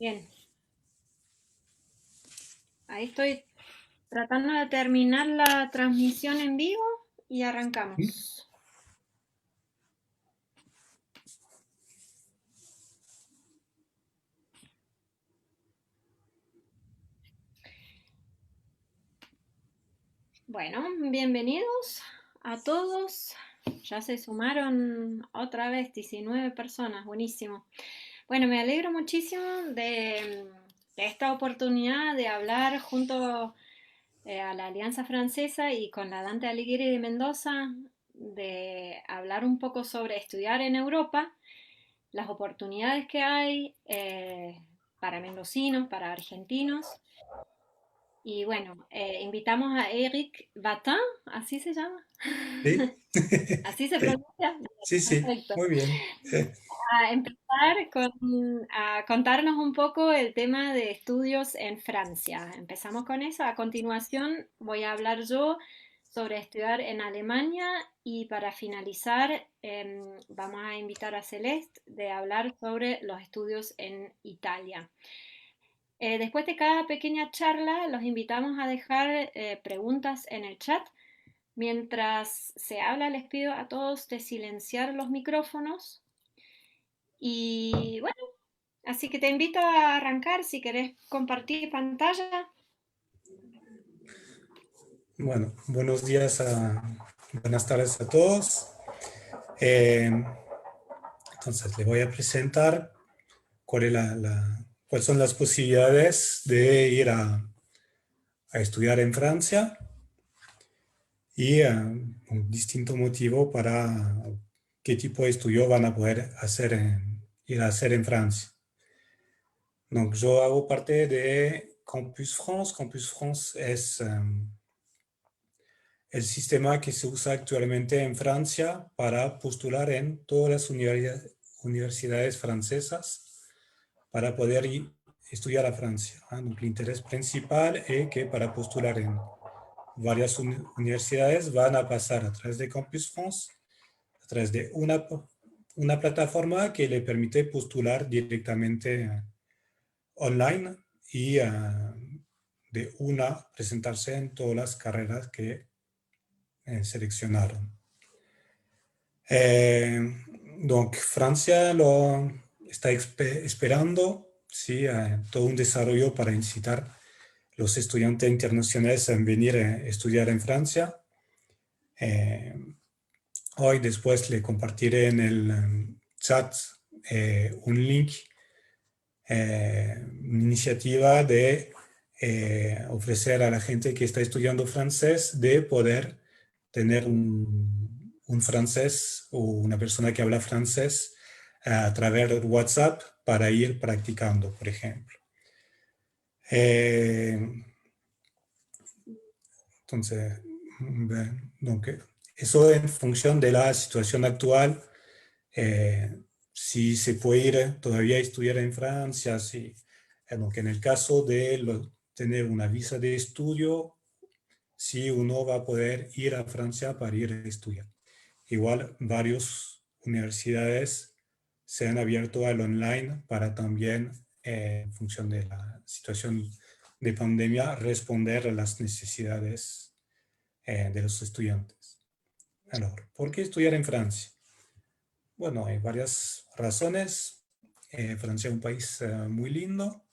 Bien, ahí estoy tratando de terminar la transmisión en vivo y arrancamos. Bueno, bienvenidos a todos. Ya se sumaron otra vez 19 personas, buenísimo. Bueno, me alegro muchísimo de esta oportunidad de hablar junto a la Alianza Francesa y con la Dante Alighieri de Mendoza, de hablar un poco sobre estudiar en Europa, las oportunidades que hay para mendocinos, para argentinos. Y bueno, invitamos a Eric Batin, ¿así se llama? Sí, ¿Así se pronuncia? sí, sí, Perfecto. muy bien. A empezar a contarnos un poco el tema de estudios en Francia. Empezamos con eso. A continuación voy a hablar yo sobre estudiar en Alemania y para finalizar vamos a invitar a Celeste de hablar sobre los estudios en Italia. Después de cada pequeña charla los invitamos a dejar preguntas en el chat. Mientras se habla les pido a todos de silenciar los micrófonos y bueno, así que te invito a arrancar si querés compartir pantalla. Bueno, buenos días, buenas tardes a todos. Eh, entonces, le voy a presentar cuáles son las posibilidades de ir a estudiar en Francia y un distinto motivo para qué tipo de estudio van a poder ir a hacer en Francia. Donc, yo hago parte de Campus France. Campus France es el sistema que se usa actualmente en Francia para postular en todas las universidades francesas para poder estudiar a Francia. Donc, el interés principal es que para postular en varias universidades van a pasar a través de Campus France, a través de una plataforma que le permite postular directamente online y de una presentarse en todas las carreras que seleccionaron. Eh, donc, Francia lo está esperando, sí, todo un desarrollo para incitar los estudiantes internacionales a venir a estudiar en Francia. Eh, Hoy después le compartiré en el chat un link, una iniciativa de ofrecer a la gente que está estudiando francés de poder tener un francés o una persona que habla francés a través de WhatsApp para ir practicando, por ejemplo. Eh, entonces, donc, eso en función de la situación actual, si se puede ir todavía a estudiar en Francia, si, donc en el caso de tener una visa de estudio, si uno va a poder ir a Francia para ir a estudiar. Igual varias universidades se han abierto al online para también, en función de la situación de pandemia, responder a las necesidades de los estudiantes. Ahora, ¿por qué estudiar en Francia? Bueno, hay varias razones. Francia es un país muy lindo.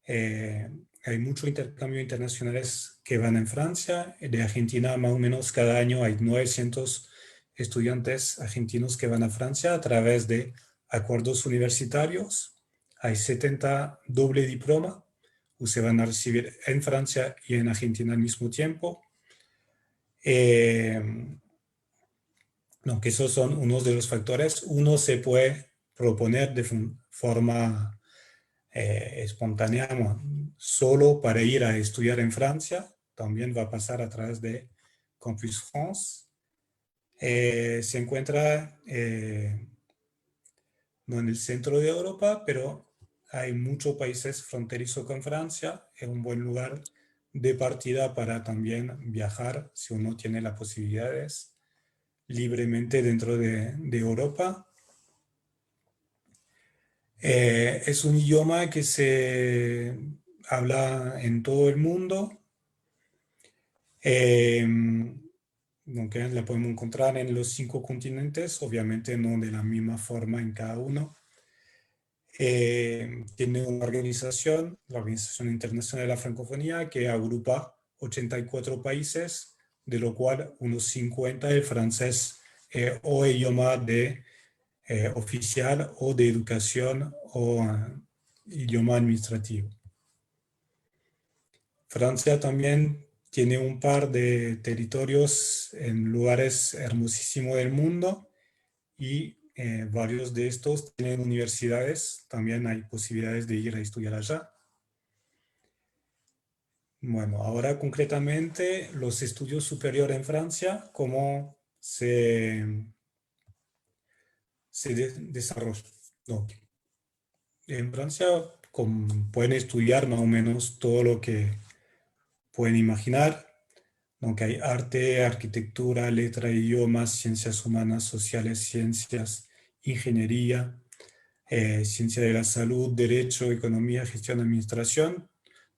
Eh, Hay mucho intercambio internacionales que van en Francia. De Argentina, más o menos cada año hay 900 estudiantes argentinos que van a Francia a través de acuerdos universitarios. Hay 70 doble diploma, o se van a recibir en Francia y en Argentina al mismo tiempo. Eh, no, que esos son unos de los factores. Uno se puede proponer de forma espontánea, solo para ir a estudiar en Francia. También va a pasar a través de Campus France. Se encuentra no en el centro de Europa, pero hay muchos países fronterizos con Francia. Es un buen lugar de partida para también viajar si uno tiene las posibilidades libremente dentro de Europa. Es un idioma que se habla en todo el mundo, eh, aunque la podemos encontrar en los 5 continentes, obviamente no de la misma forma en cada uno. Tiene una organización, la Organización Internacional de la Francofonía, que agrupa 84 países, de lo cual unos 50 el francés o idioma oficial o de educación o idioma administrativo. Francia también tiene un par de territorios en lugares hermosísimos del mundo y varios de estos tienen universidades. También hay posibilidades de ir a estudiar allá. Bueno, ahora concretamente los estudios superiores en Francia, ¿cómo se desarrollan? No, en Francia pueden estudiar más o menos todo lo que pueden imaginar, aunque hay arte, arquitectura, letra, idiomas, ciencias humanas, sociales, ciencias, ingeniería, ciencia de la salud, derecho, economía, gestión, administración,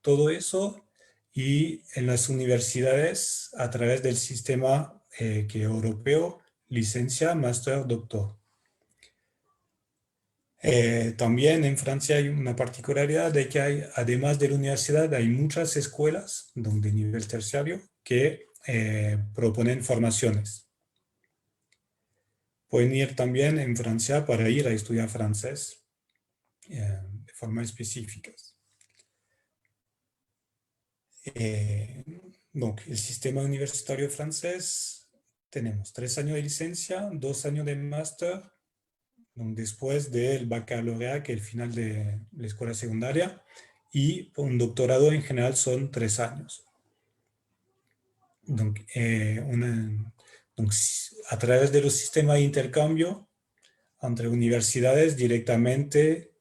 todo eso. Y en las universidades, a través del sistema que europeo, licencia, máster, doctor. También en Francia hay una particularidad de que hay, además de la universidad, hay muchas escuelas de nivel terciario que proponen formaciones. Pueden ir también en Francia para ir a estudiar francés de forma específica. Eh, el sistema universitario francés, tenemos 3 años de licencia, 2 años de máster, después del baccalaureat, que es el final de la escuela secundaria, y un doctorado en general son 3 años. Donc, a través de los sistemas de intercambio entre universidades directamente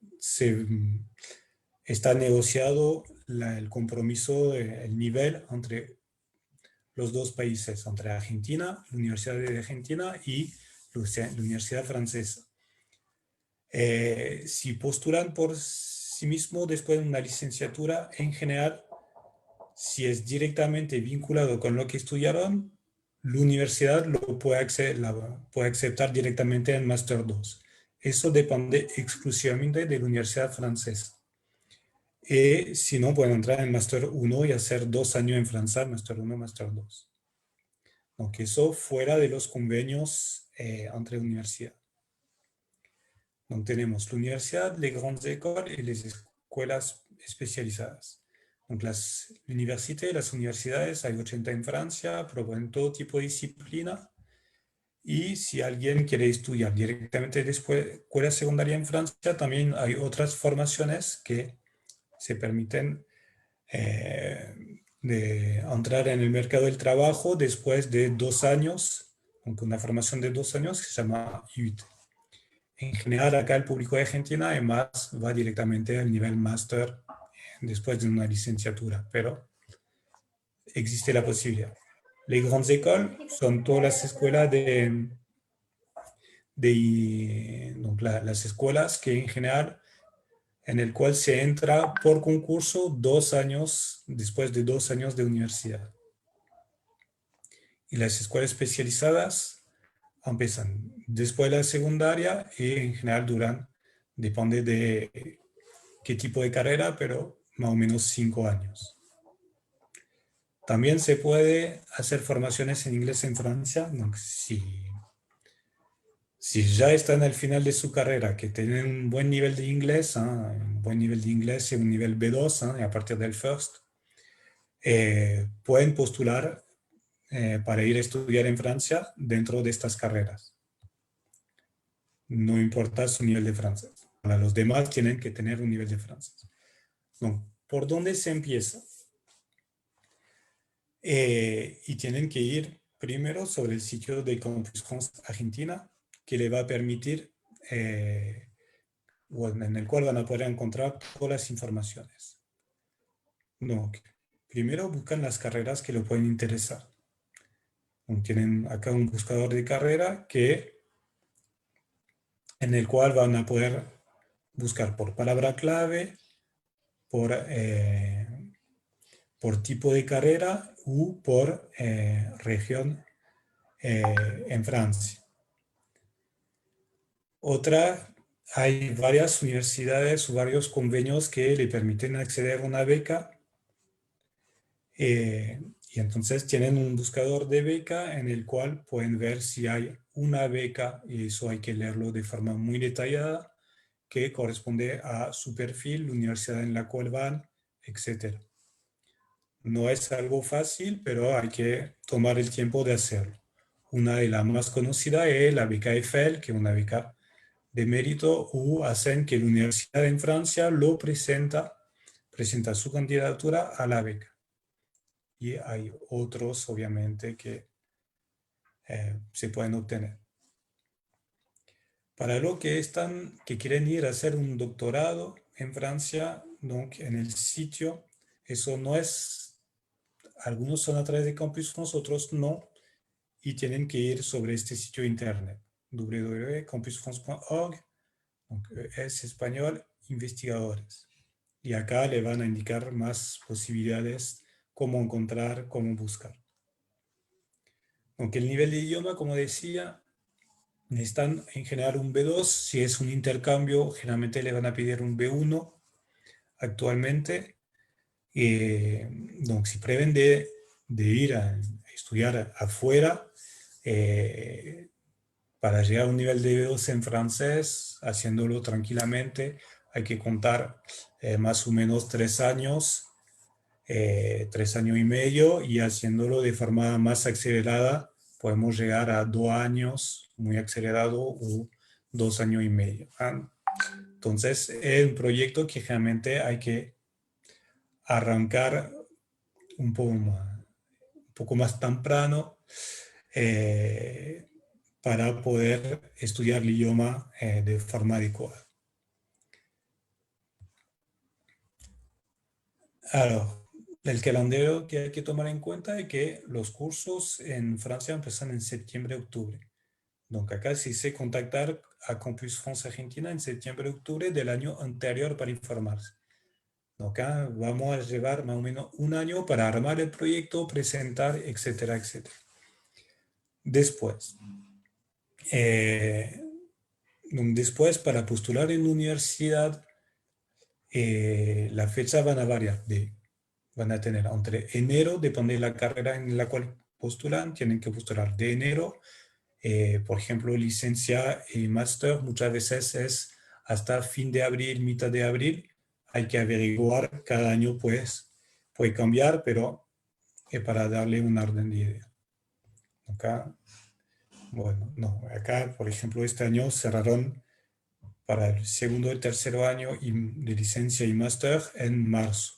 está negociado el compromiso, el nivel entre los dos países, entre Argentina, la Universidad de Argentina y la Universidad Francesa. Si postulan por sí mismo después de una licenciatura, en general, si es directamente vinculado con lo que estudiaron, la universidad lo puede aceptar directamente en Máster 2. Eso depende exclusivamente de la Universidad Francesa. Y si no, pueden entrar en Máster 1 y hacer 2 años en Francia, Máster 1, Máster 2. Aunque eso fuera de los convenios entre universidades. Tenemos la universidad, les grandes écoles y las escuelas especializadas. Las universidades, las universidades, hay 80 en Francia, proponen todo tipo de disciplina. Y si alguien quiere estudiar directamente después de escuela secundaria en Francia, también hay otras formaciones que se permiten de entrar en el mercado del trabajo después de 2 años, aunque una formación de 2 años que se llama IUT. En general, acá el público de Argentina además va directamente al nivel máster después de una licenciatura, pero existe la posibilidad. Les grandes écoles son todas las escuelas las escuelas que en general en el cual se entra por concurso 2 años después de 2 años de universidad. Y las escuelas especializadas empiezan después de la secundaria y en general depende de qué tipo de carrera, pero más o menos 5 años. También se puede hacer formaciones en inglés en Francia. Si ya están al final de su carrera, que tienen un buen nivel de inglés, un buen nivel de inglés y un nivel B2, y a partir del first, pueden postular para ir a estudiar en Francia dentro de estas carreras. No importa su nivel de francés. Para los demás tienen que tener un nivel de francés. ¿Por dónde se empieza? Y tienen que ir primero sobre el sitio de Campus France Argentina, que le va a permitir, en el cual van a poder encontrar todas las informaciones. Primero buscan las carreras que le pueden interesar. Tienen acá un buscador de carrera en el cual van a poder buscar por palabra clave, por por tipo de carrera u por región en Francia. Otra, hay varias universidades o varios convenios que le permiten acceder a una beca y entonces tienen un buscador de beca en el cual pueden ver si hay una beca, y eso hay que leerlo de forma muy detallada, que corresponde a su perfil, la universidad en la cual van, etc. No es algo fácil, pero hay que tomar el tiempo de hacerlo. Una de las más conocidas es la beca Eiffel, que es una beca de mérito, o hacen que la universidad en Francia presenta su candidatura a la beca. Y hay otros, obviamente, que se pueden obtener. Para los que quieren ir a hacer un doctorado en Francia, donc, en el sitio, eso no es, algunos son a través de Campus France, otros no, y tienen que ir sobre este sitio internet, www.campusfrance.org, es español, investigadores. Y acá le van a indicar más posibilidades, cómo encontrar, cómo buscar. Aunque el nivel de idioma, como decía, necesitan en general un B2. Si es un intercambio, generalmente le van a pedir un B1 actualmente. Donc, si prevén de ir a estudiar afuera, para llegar a un nivel de B2 en francés, haciéndolo tranquilamente, hay que contar más o menos 3 años, 3 años y medio, y haciéndolo de forma más acelerada, podemos llegar a 2 años, muy acelerado, o 2 años y medio. Entonces, es un proyecto que realmente hay que arrancar un poco más temprano para poder estudiar el idioma de forma adecuada. Ahora, el calendario que hay que tomar en cuenta es que los cursos en Francia empiezan en septiembre-octubre. Donc acá sí se contactar a Campus France Argentina en septiembre-octubre del año anterior para informarse. Donc acá vamos a llevar más o menos un año para armar el proyecto, presentar, etcétera, etcétera. Después, eh, después para postular en la universidad, la fecha van a variar. Van a tener entre enero, depende de la carrera en la cual postulan, tienen que postular de enero. Por ejemplo, licencia y máster muchas veces es hasta fin de abril, mitad de abril. Hay que averiguar, cada año pues puede cambiar, pero para darle un orden de idea. Acá, bueno, no, acá por ejemplo este año cerraron para el segundo y tercer año de licencia y máster en marzo.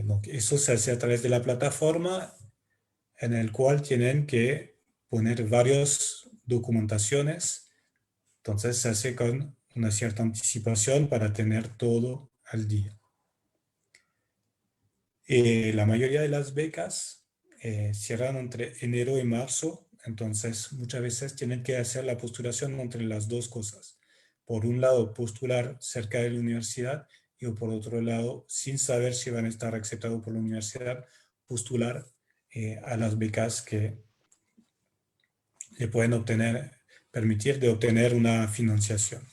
Donc eso se hace a través de la plataforma en el cual tienen que poner varias documentaciones. Entonces se hace con una cierta anticipación para tener todo al día. La mayoría de las becas cierran entre enero y marzo, entonces muchas veces tienen que hacer la postulación entre las dos cosas. Por un lado, postular cerca de la universidad, y por otro lado, sin saber si van a estar aceptados por la universidad, postular a las becas que le pueden permitir de obtener una financiación.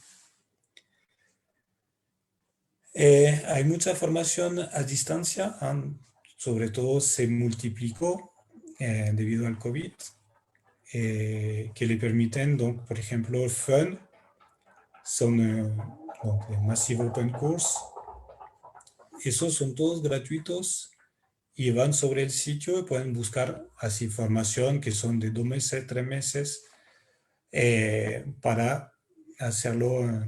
Hay mucha formación a distancia, sobre todo se multiplicó debido al COVID, que le permiten, donc, por ejemplo, FUN, son donc, les Massive Open Course. Esos son todos gratuitos y van sobre el sitio y pueden buscar así formación que son de 2 meses, 3 meses, para hacerlo,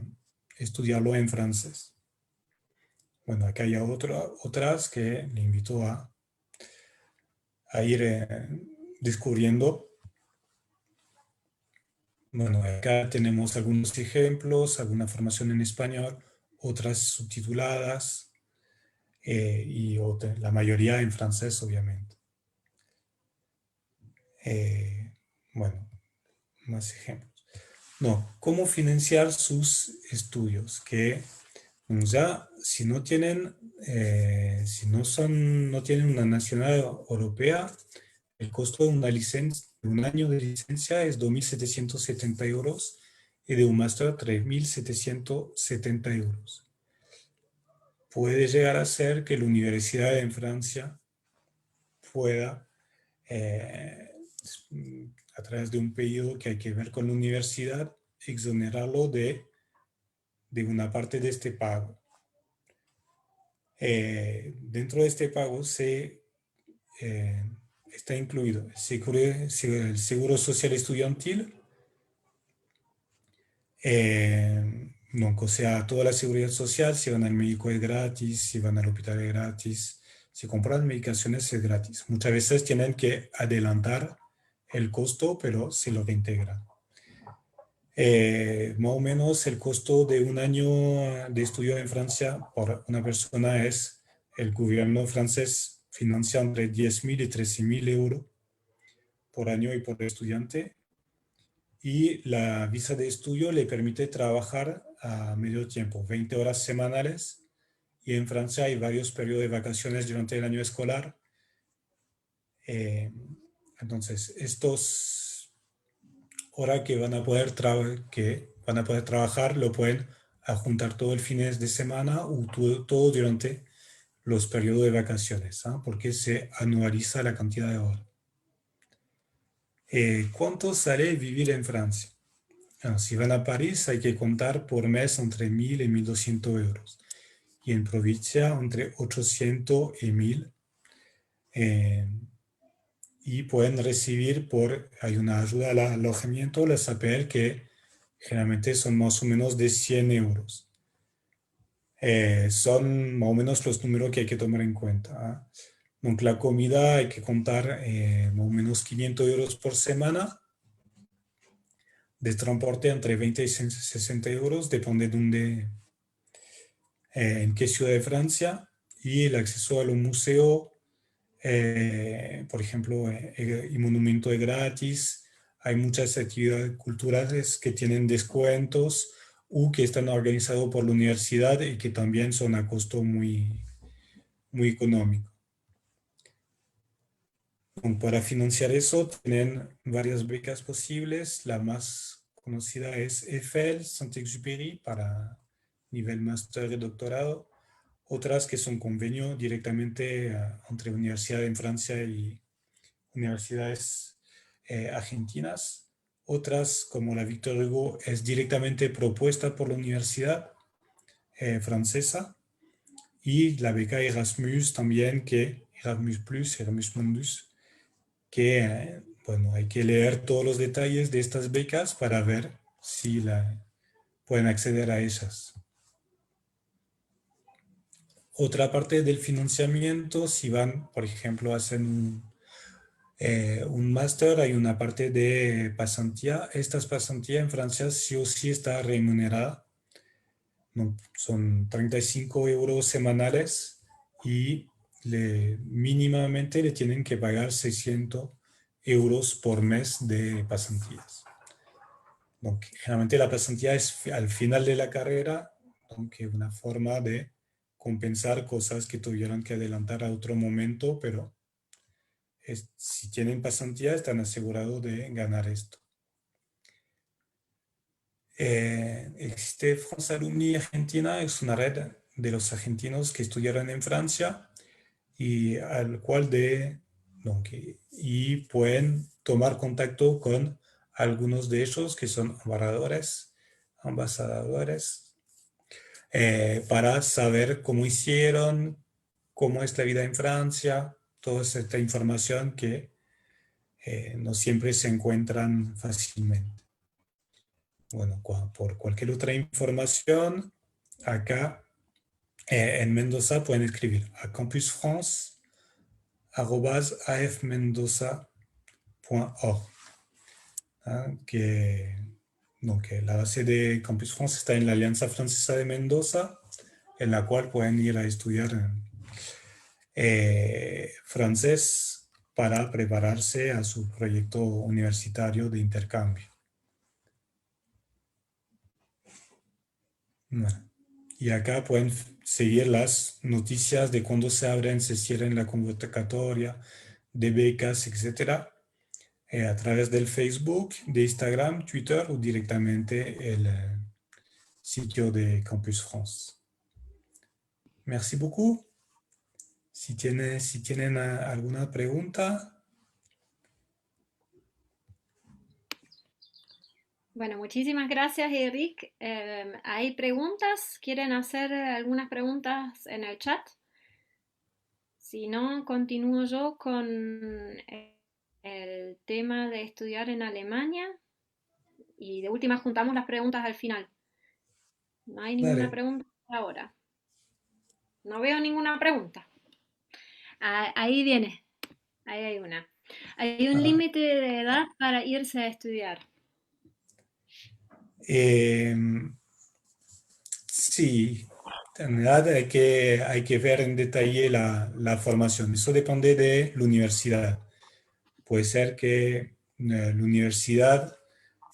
estudiarlo en francés. Bueno, acá hay otras que le invito a ir descubriendo. Bueno, acá tenemos algunos ejemplos, alguna formación en español, otras subtituladas y la mayoría en francés, obviamente. Bueno, más ejemplos. No, cómo financiar sus estudios, que ya si no tienen, si no son, no tienen una nacionalidad europea, el costo de una licencia, de un año de licencia es 2.770 euros y de un máster 3.770 euros. Puede llegar a ser que la universidad en Francia pueda, eh, a través de un pedido que hay que ver con la universidad, exonerarlo de una parte de este pago. Dentro de este pago eh, está incluido el seguro social estudiantil, no, o sea, toda la seguridad social, si van al médico es gratis, si van al hospital es gratis, si compran medicaciones es gratis. Muchas veces tienen que adelantar el costo, pero se lo reintegran. Más o menos el costo de un año de estudio en Francia por una persona es, el gobierno francés financia entre 10.000 y 13.000 euros por año y por estudiante. Y la visa de estudio le permite trabajar a medio tiempo, 20 horas semanales. Y en Francia hay varios periodos de vacaciones durante el año escolar. Eh, entonces, estos horas que van a poder trabajar lo pueden juntar todo el fines de semana o todo durante los periodos de vacaciones, ¿ah? Porque se anualiza la cantidad de horas. ¿Cuánto sale vivir en Francia? Si van a París hay que contar por mes entre 1.000 y 1.200 euros. Y en provincia entre 800 y 1.000. eh, y pueden recibir hay una ayuda al alojamiento, las APL, que generalmente son más o menos de 100 euros. Son más o menos los números que hay que tomar en cuenta, ¿ah? Donc la comida hay que contar más o menos 500 euros por semana, de transporte entre 20 y 60 euros, depende de dónde, en qué ciudad de Francia, y el acceso a los museos, por ejemplo, y monumento es gratis. Hay muchas actividades culturales que tienen descuentos o que están organizados por la universidad y que también son a costo muy, muy económico. Para financiar eso, tienen varias becas posibles. La más conocida es EFL, Saint-Exupéry, para nivel máster y doctorado. Otras que son convenio directamente entre universidades en Francia y universidades argentinas. Otras, como la Victor Hugo, es directamente propuesta por la universidad francesa. Y la beca Erasmus también, que Erasmus Plus, Erasmus Mundus, que, bueno, hay que leer todos los detalles de estas becas para ver si pueden acceder a esas. Otra parte del financiamiento, si van, por ejemplo, hacen un máster, hay una parte de pasantía. Estas pasantías en Francia sí o sí está remunerada. No, son 35 euros semanales y mínimamente le tienen que pagar 600 euros por mes de pasantías. Donc, generalmente la pasantía es al final de la carrera, aunque una forma de compensar cosas que tuvieron que adelantar a otro momento, pero si tienen pasantía están asegurados de ganar esto. Existe France Alumni Argentina, es una red de los argentinos que estudiaron en Francia y al cual y pueden tomar contacto con algunos de ellos que son ambasadores, para saber cómo hicieron, cómo es la vida en Francia, toda esta información que no siempre se encuentran fácilmente. Bueno, por cualquier otra información, acá en Mendoza pueden escribir a campusfrance@afmendoza.org. ¿Ah? Que la base de Campus France está en la Alianza Francesa de Mendoza, en la cual pueden ir a estudiar francés para prepararse a su proyecto universitario de intercambio. Bueno, y acá pueden seguir las noticias de cuando se abren, se cierran la convocatoria de becas, etcétera, a través del Facebook, de Instagram, Twitter o directamente el sitio de Campus France. Merci beaucoup. Si tienen alguna pregunta. Bueno, muchísimas gracias, Eric. ¿Hay preguntas? ¿Quieren hacer algunas preguntas en el chat? Si no, continúo yo con el tema de estudiar en Alemania y de última juntamos las preguntas al final. No hay ninguna Dale. pregunta ahora. No veo ninguna pregunta. Ah, ahí viene. Ahí hay una. ¿Hay un Ah, límite de edad para irse a estudiar? sí, en realidad hay que ver en detalle la formación. Eso depende de la universidad. Puede ser que la universidad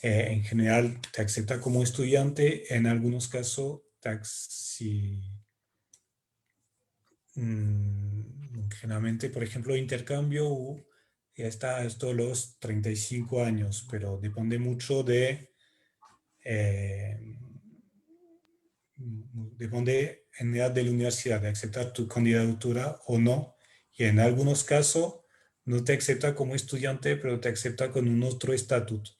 en general te acepta como estudiante, en algunos casos, si, generalmente, por ejemplo, intercambio ya está esto los 35 años, pero depende mucho eh, depende en realidad de la universidad, de aceptar tu candidatura o no. Y en algunos casos no te acepta como estudiante, pero te acepta con un otro estatuto.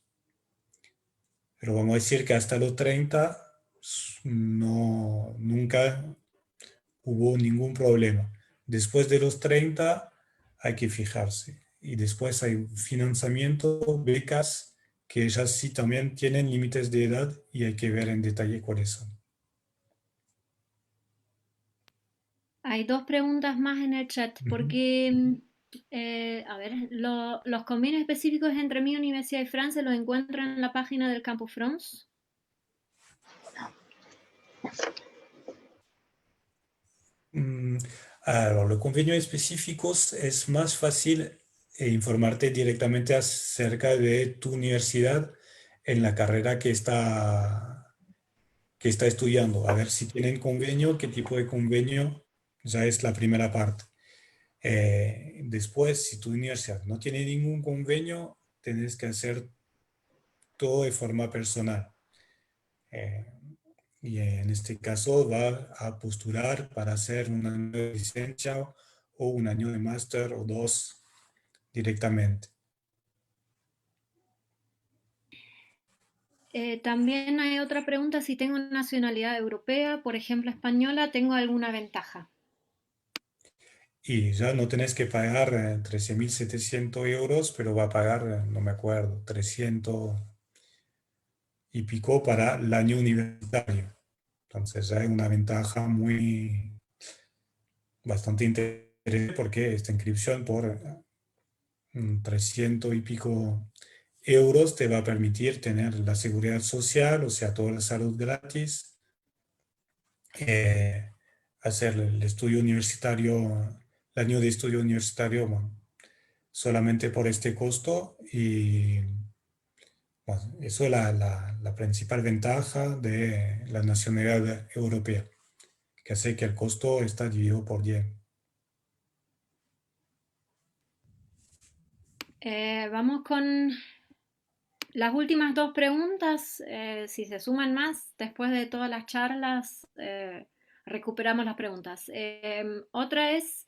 Pero vamos a decir que hasta los 30 no, nunca hubo ningún problema. Después de los 30 hay que fijarse. Y después hay financiamiento, becas, que ellas sí también tienen límites de edad y hay que ver en detalle cuáles son. Hay dos preguntas más en el chat, Ujú. porque, a ver, los convenios específicos entre mi universidad y Francia los encuentro en la página del Campus France. Mm, alors, los convenios específicos es más fácil informarte directamente acerca de tu universidad en la carrera que está estudiando. A ver si tienen convenio, qué tipo de convenio, ya es la primera parte. Después, si tu universidad no tiene ningún convenio, tienes que hacer todo de forma personal. Eh, y en este caso va a postular para hacer un año de licencia o un año de máster o dos directamente. También hay otra pregunta, si tengo nacionalidad europea, por ejemplo española, ¿tengo alguna ventaja? Y ya no tenés que pagar 13.700 euros, pero va a pagar, no me acuerdo, 300 y pico para el año universitario. Entonces ya hay una ventaja bastante interesante porque esta inscripción por 300 y pico euros te va a permitir tener la seguridad social, o sea, toda la salud gratis, eh, hacer el estudio universitario, el año de estudio universitario, bueno, solamente por este costo y bueno, eso es la principal ventaja de la nacionalidad europea, que hace que el costo está dividido por 10. Vamos con las últimas dos preguntas. Si se suman más después de todas las charlas, recuperamos las preguntas. Otra es,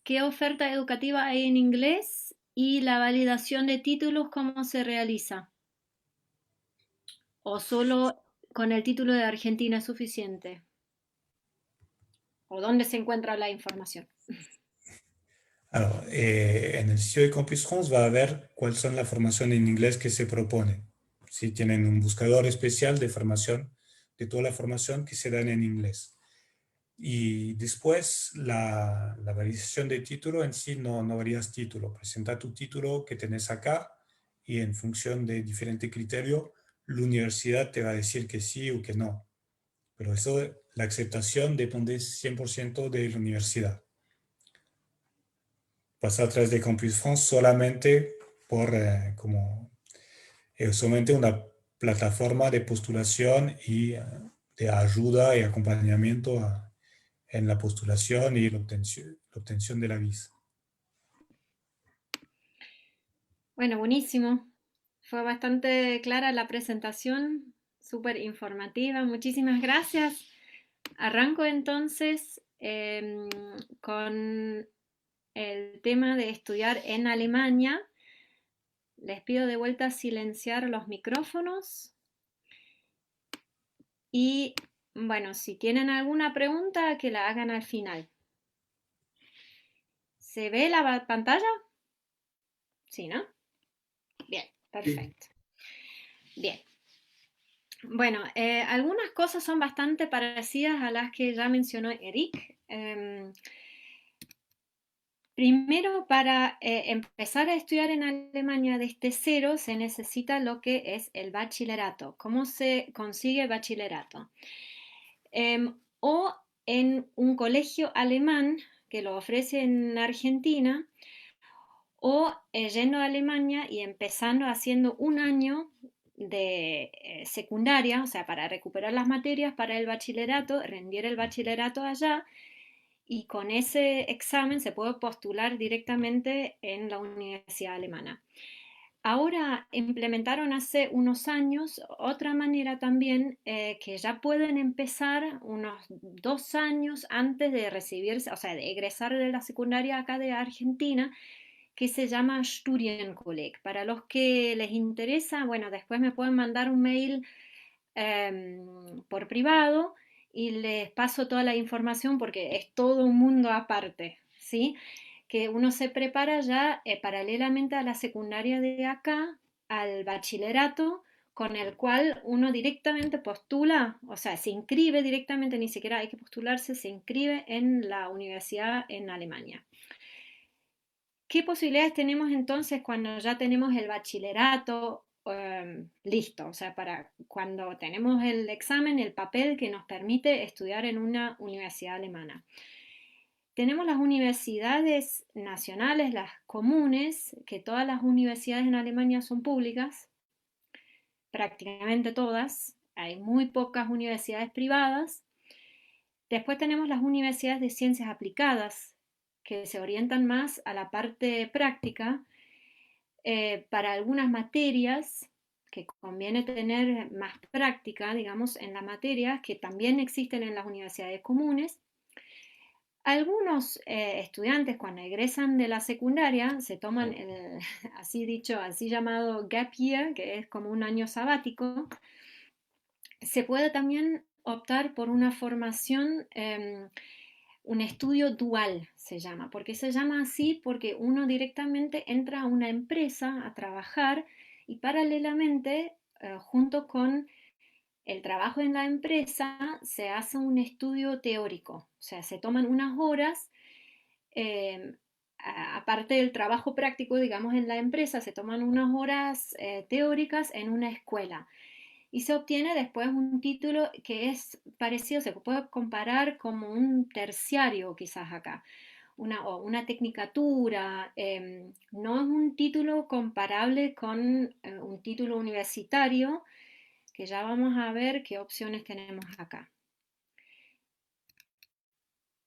¿qué oferta educativa hay en inglés y la validación de títulos, cómo se realiza? ¿O solo con el título de Argentina es suficiente? ¿O dónde se encuentra la información? Alors, en el sitio de Campus France va a ver cuáles son las formaciones en inglés que se proponen. Si tienen un buscador especial de formación, de toda la formación que se dan en inglés. Y después la validación de título en sí no varías título. Presenta tu título que tenés acá y en función de diferente criterio, la universidad te va a decir que sí o que no. Pero eso, la aceptación depende 100% de la universidad. Pasa a través de Campus France solamente por solamente una plataforma de postulación y de ayuda y acompañamiento en la postulación y la obtención de la visa. Bueno, buenísimo. Fue bastante clara la presentación, súper informativa. Muchísimas gracias. Arranco entonces con el tema de estudiar en Alemania. Les pido de vuelta silenciar los micrófonos y bueno, si tienen alguna pregunta, que la hagan al final. ¿Se ve la pantalla? Sí, ¿no? Bien, perfecto. Bien. Bueno, algunas cosas son bastante parecidas a las que ya mencionó Eric. Primero, para empezar a estudiar en Alemania desde cero se necesita lo que es el bachillerato. ¿Cómo se consigue bachillerato? O en un colegio alemán que lo ofrece en Argentina, o yendo a Alemania y empezando haciendo un año de secundaria, o sea, para recuperar las materias para el bachillerato, rendir el bachillerato allá, y con ese examen se puede postular directamente en la universidad alemana. Ahora implementaron hace unos años otra manera también que ya pueden empezar unos 2 años antes de recibirse, o sea, de egresar de la secundaria acá de Argentina, que se llama Studienkolleg. Para los que les interesa, bueno, después me pueden mandar un mail por privado y les paso toda la información porque es todo un mundo aparte, ¿sí? Que uno se prepara ya paralelamente a la secundaria de acá, al bachillerato, con el cual uno directamente postula, o sea, se inscribe directamente, ni siquiera hay que postularse, se inscribe en la universidad en Alemania. ¿Qué posibilidades tenemos entonces cuando ya tenemos el bachillerato listo? O sea, para cuando tenemos el examen, el papel que nos permite estudiar en una universidad alemana. Tenemos las universidades nacionales, las comunes, que todas las universidades en Alemania son públicas, prácticamente todas. Hay muy pocas universidades privadas. Después tenemos las universidades de ciencias aplicadas, que se orientan más a la parte práctica para algunas materias que conviene tener más práctica, digamos, en las materias que también existen en las universidades comunes. Algunos estudiantes cuando egresan de la secundaria se toman el así dicho, así llamado gap year, que es como un año sabático. Se puede también optar por una formación un estudio dual se llama. ¿Por qué se llama así? Porque uno directamente entra a una empresa a trabajar y paralelamente, junto con el trabajo en la empresa, se hace un estudio teórico. O sea, se toman unas horas, eh, aparte del trabajo práctico, digamos, en la empresa, se toman unas horas teóricas en una escuela y se obtiene después un título que es parecido, se puede comparar como un terciario quizás acá, o una tecnicatura, no es un título comparable con un título universitario, que ya vamos a ver qué opciones tenemos acá.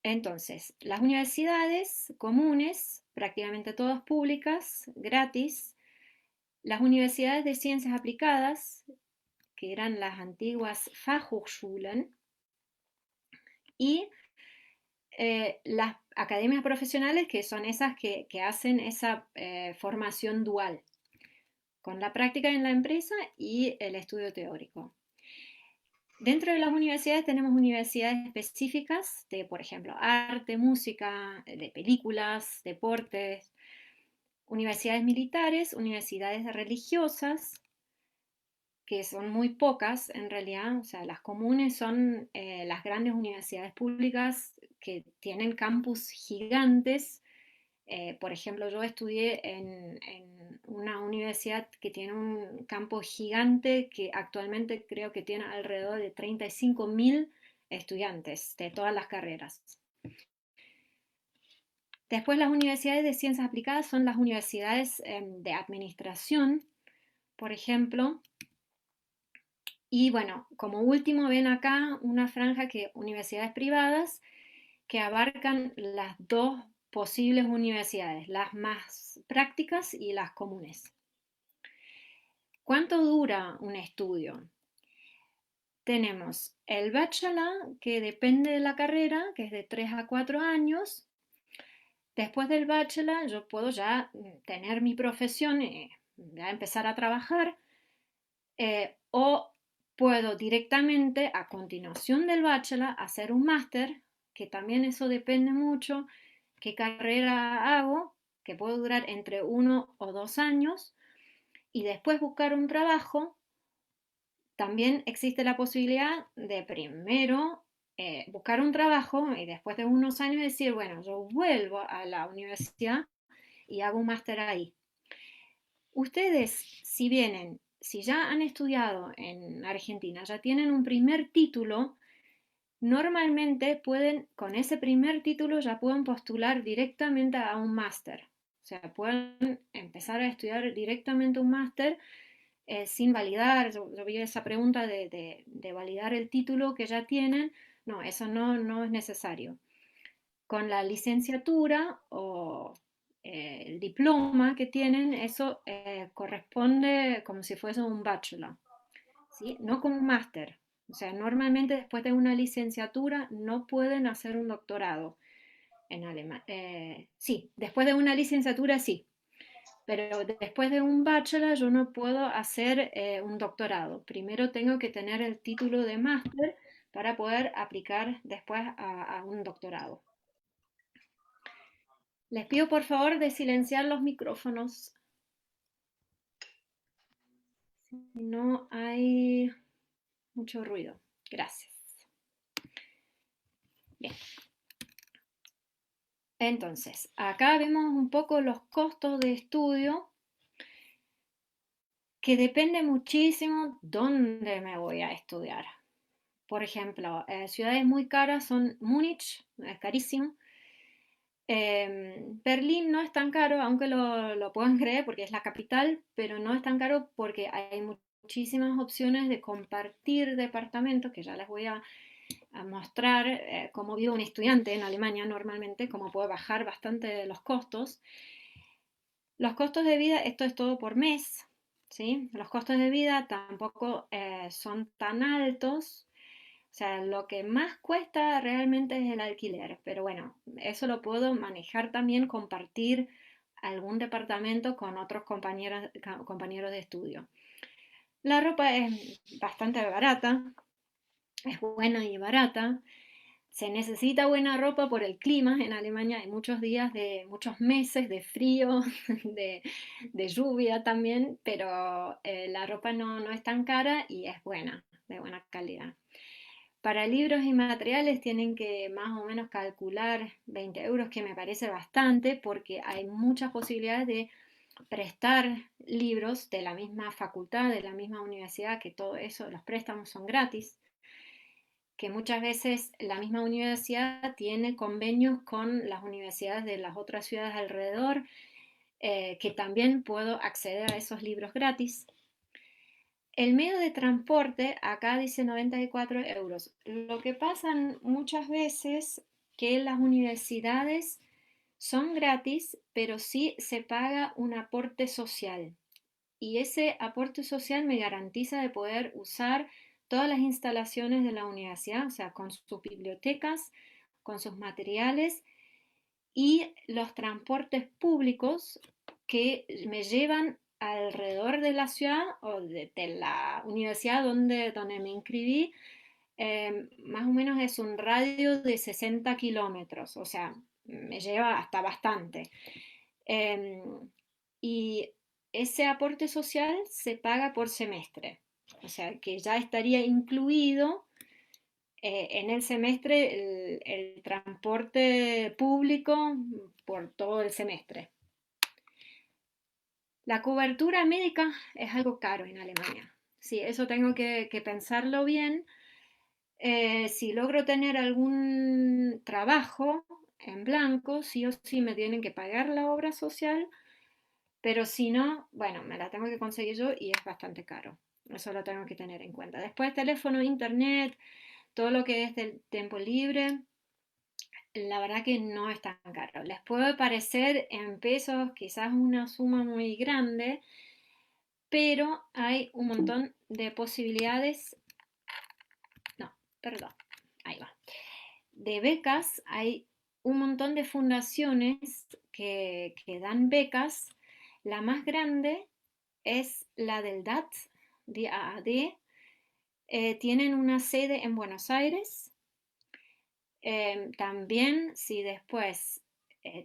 Entonces, las universidades comunes, prácticamente todas públicas, gratis, las universidades de ciencias aplicadas, que eran las antiguas Fachhochschulen, y las academias profesionales, que son esas que hacen esa formación dual, con la práctica en la empresa y el estudio teórico. Dentro de las universidades tenemos universidades específicas de, por ejemplo, arte, música, de películas, deportes, universidades militares, universidades religiosas, que son muy pocas en realidad, o sea, las comunes son las grandes universidades públicas que tienen campus gigantes. Por ejemplo, yo estudié en una universidad que tiene un campus gigante que actualmente creo que tiene alrededor de 35.000 estudiantes de todas las carreras. Después las universidades de ciencias aplicadas son las universidades de administración, por ejemplo, Y bueno, como último ven acá una franja que universidades privadas que abarcan las dos posibles universidades, las más prácticas y las comunes. ¿Cuánto dura un estudio? Tenemos el bachelor, que depende de la carrera, que es de 3 a 4 años. Después del bachelor yo puedo ya tener mi profesión, ya empezar a trabajar, o puedo directamente a continuación del bachelor hacer un máster, que también eso depende mucho qué carrera hago, que puede durar entre 1 o 2 años, y después buscar un trabajo. También existe la posibilidad de primero buscar un trabajo y después de unos años decir, bueno, yo vuelvo a la universidad y hago un máster ahí. Ustedes, si vienen, si ya han estudiado en Argentina, ya tienen un primer título, normalmente pueden, con ese primer título ya pueden postular directamente a un máster. O sea, pueden empezar a estudiar directamente un máster sin validar. Yo vi esa pregunta de validar el título que ya tienen. No, eso no es necesario. Con la licenciatura o el diploma que tienen, eso corresponde como si fuese un bachelor, ¿sí? No como un máster. O sea, normalmente después de una licenciatura no pueden hacer un doctorado en Alemania. Sí, después de una licenciatura sí, pero después de un bachelor yo no puedo hacer un doctorado. Primero tengo que tener el título de máster para poder aplicar después a un doctorado. Les pido por favor de silenciar los micrófonos. Si no hay mucho ruido. Gracias. Bien. Entonces, acá vemos un poco los costos de estudio, que depende muchísimo dónde me voy a estudiar. Por ejemplo, ciudades muy caras son Múnich, es carísimo. Berlín no es tan caro, aunque lo puedan creer porque es la capital, pero no es tan caro porque hay muchísimas opciones de compartir departamentos, que ya les voy a mostrar cómo vive un estudiante en Alemania normalmente, cómo puede bajar bastante los costos. Los costos de vida, esto es todo por mes, ¿sí? Los costos de vida tampoco son tan altos. O sea, lo que más cuesta realmente es el alquiler, pero bueno, eso lo puedo manejar también, compartir algún departamento con otros compañeros de estudio. La ropa es bastante barata, es buena y barata. Se necesita buena ropa por el clima. En Alemania hay muchos días muchos meses de frío, de lluvia también, pero la ropa no es tan cara y es buena, de buena calidad. Para libros y materiales tienen que más o menos calcular 20 euros, que me parece bastante porque hay muchas posibilidades de prestar libros de la misma facultad, de la misma universidad, que todo eso, los préstamos son gratis, que muchas veces la misma universidad tiene convenios con las universidades de las otras ciudades alrededor, que también puedo acceder a esos libros gratis. El medio de transporte acá dice 94 euros. Lo que pasa muchas veces que las universidades son gratis, pero sí se paga un aporte social. Y ese aporte social me garantiza de poder usar todas las instalaciones de la universidad, o sea, con sus bibliotecas, con sus materiales y los transportes públicos que me llevan alrededor de la ciudad o de la universidad donde me inscribí. Más o menos es un radio de 60 kilómetros, o sea, me lleva hasta bastante. Eh, y ese aporte social se paga por semestre, o sea, que ya estaría incluido en el semestre el transporte público por todo el semestre. La cobertura médica es algo caro en Alemania. Sí, eso tengo que pensarlo bien. Si logro tener algún trabajo en blanco, sí o sí me tienen que pagar la obra social, pero si no, bueno, me la tengo que conseguir yo y es bastante caro. Eso lo tengo que tener en cuenta. Después teléfono, internet, todo lo que es del tiempo libre, la verdad que no es tan caro. Les puede parecer en pesos quizás una suma muy grande, pero hay un montón de posibilidades. No, perdón, ahí va. De becas, hay un montón de fundaciones que dan becas. La más grande es la del DAAD. Tienen una sede en Buenos Aires. También, si después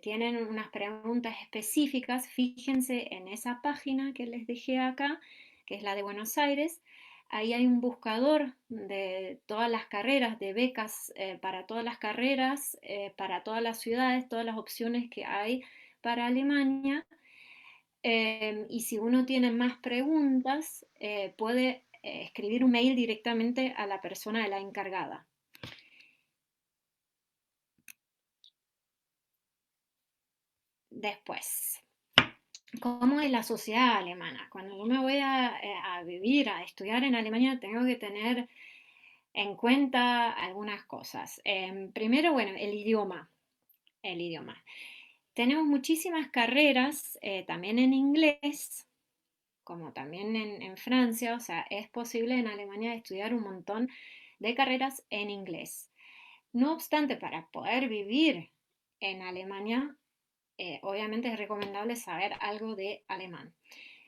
tienen unas preguntas específicas, fíjense en esa página que les dejé acá, que es la de Buenos Aires. Ahí hay un buscador de todas las carreras, de becas para todas las carreras, para todas las ciudades, todas las opciones que hay para Alemania. Y si uno tiene más preguntas, puede escribir un mail directamente a la persona de la encargada. Después, ¿cómo es la sociedad alemana? Cuando yo me voy a vivir, a estudiar en Alemania, tengo que tener en cuenta algunas cosas. Primero, bueno, el idioma. El idioma. Tenemos muchísimas carreras también en inglés, como también en Francia, o sea, es posible en Alemania estudiar un montón de carreras en inglés. No obstante, para poder vivir en Alemania, obviamente es recomendable saber algo de alemán.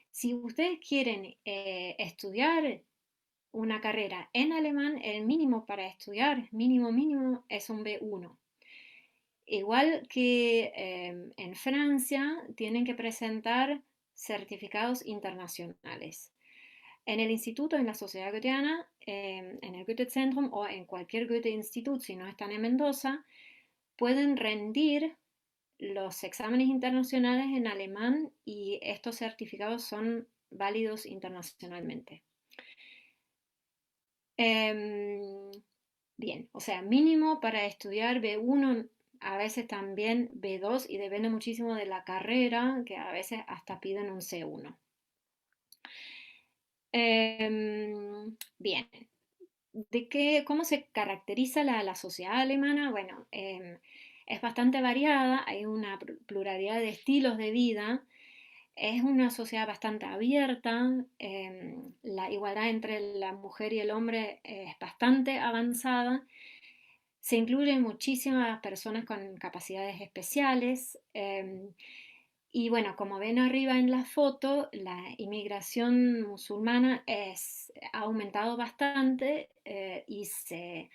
Si ustedes quieren estudiar una carrera en alemán, el mínimo para estudiar, mínimo mínimo, es un B1. Igual que en Francia, tienen que presentar certificados internacionales. En el instituto, en la Sociedad Goetheana, en el Goethe-Zentrum o en cualquier Goethe-Institut, si no están en Mendoza, pueden rendir los exámenes internacionales en alemán y estos certificados son válidos internacionalmente. Bien, o sea, mínimo para estudiar B1, a veces también B2 y depende muchísimo de la carrera, que a veces hasta piden un C1. Bien, ¿cómo se caracteriza la sociedad alemana? Bueno, es bastante variada, hay una pluralidad de estilos de vida, es una sociedad bastante abierta, la igualdad entre la mujer y el hombre es bastante avanzada, se incluyen muchísimas personas con capacidades especiales. Y bueno, como ven arriba en la foto, la inmigración musulmana ha aumentado bastante y se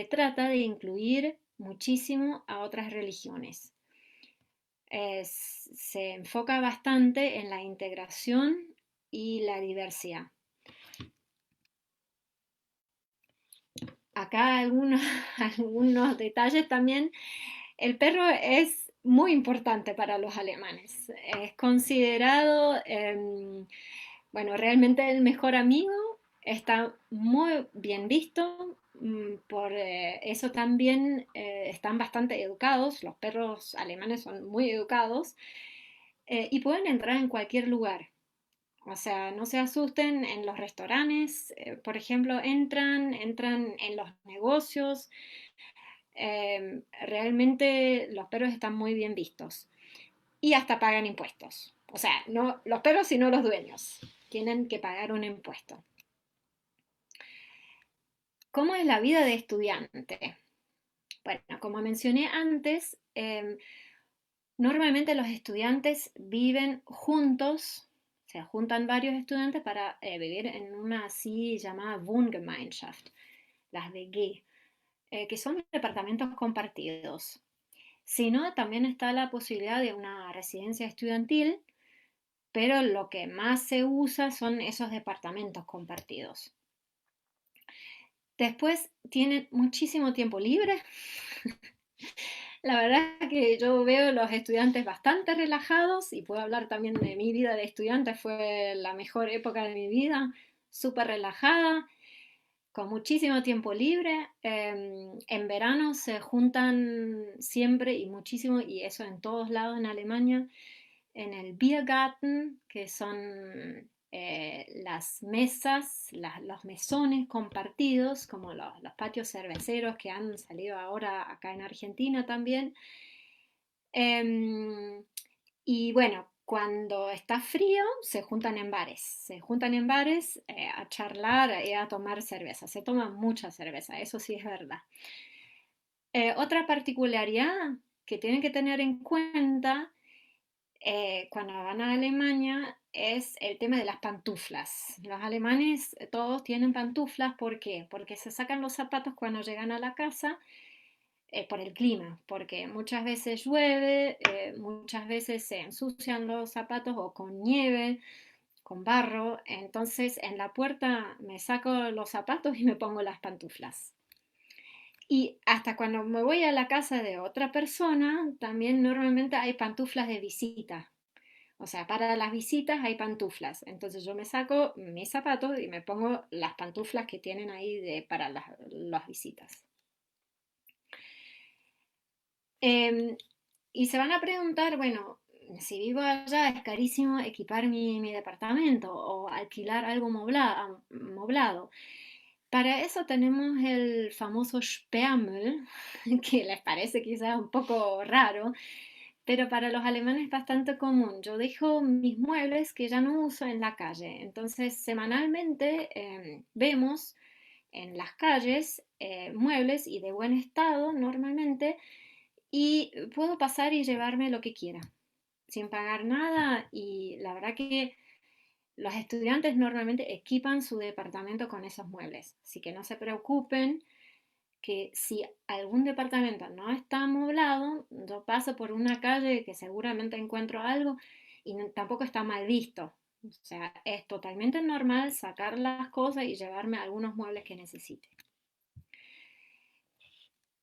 trata de incluir muchísimo a otras religiones. Se enfoca bastante en la integración y la diversidad. Acá algunos detalles también. El perro es muy importante para los alemanes. Es considerado, bueno, realmente el mejor amigo. Está muy bien visto. Por eso también están bastante educados. Los perros alemanes son muy educados y pueden entrar en cualquier lugar. O sea, no se asusten en los restaurantes, por ejemplo, entran en los negocios. Realmente los perros están muy bien vistos y hasta pagan impuestos. O sea, no los perros, sino los dueños. Tienen que pagar un impuesto. ¿Cómo es la vida de estudiante? Bueno, como mencioné antes, normalmente los estudiantes viven juntos, se juntan varios estudiantes para vivir en una así llamada Wohngemeinschaft, las WG, que son departamentos compartidos. Si no, también está la posibilidad de una residencia estudiantil, pero lo que más se usa son esos departamentos compartidos. Después tienen muchísimo tiempo libre. La verdad que yo veo los estudiantes bastante relajados y puedo hablar también de mi vida de estudiante, fue la mejor época de mi vida, súper relajada, con muchísimo tiempo libre. En verano se juntan siempre y muchísimo, y eso en todos lados en Alemania, en el Biergarten, que son las mesas, los mesones compartidos, como los patios cerveceros que han salido ahora acá en Argentina también. Em, y bueno, cuando está frío, se juntan en bares a charlar y a tomar cerveza. Se toma mucha cerveza, eso sí es verdad. Otra particularidad que tienen que tener en cuenta cuando van a Alemania es el tema de las pantuflas. Los alemanes todos tienen pantuflas, ¿por qué? Porque se sacan los zapatos cuando llegan a la casa por el clima, porque muchas veces llueve, muchas veces se ensucian los zapatos o con nieve, con barro, entonces en la puerta me saco los zapatos y me pongo las pantuflas. Y hasta cuando me voy a la casa de otra persona, también normalmente hay pantuflas de visita. O sea, para las visitas hay pantuflas. Entonces yo me saco mis zapatos y me pongo las pantuflas que tienen ahí para las visitas. Eh, y se van a preguntar, bueno, si vivo allá es carísimo equipar mi departamento o alquilar algo moblado. Para eso tenemos el famoso Sperrmüll, que les parece quizás un poco raro, pero para los alemanes es bastante común. Yo dejo mis muebles que ya no uso en la calle. Entonces, semanalmente vemos en las calles muebles y de buen estado normalmente y puedo pasar y llevarme lo que quiera sin pagar nada y la verdad que los estudiantes normalmente equipan su departamento con esos muebles, así que no se preocupen que si algún departamento no está amoblado, yo paso por una calle que seguramente encuentro algo y tampoco está mal visto. O sea, es totalmente normal sacar las cosas y llevarme algunos muebles que necesite.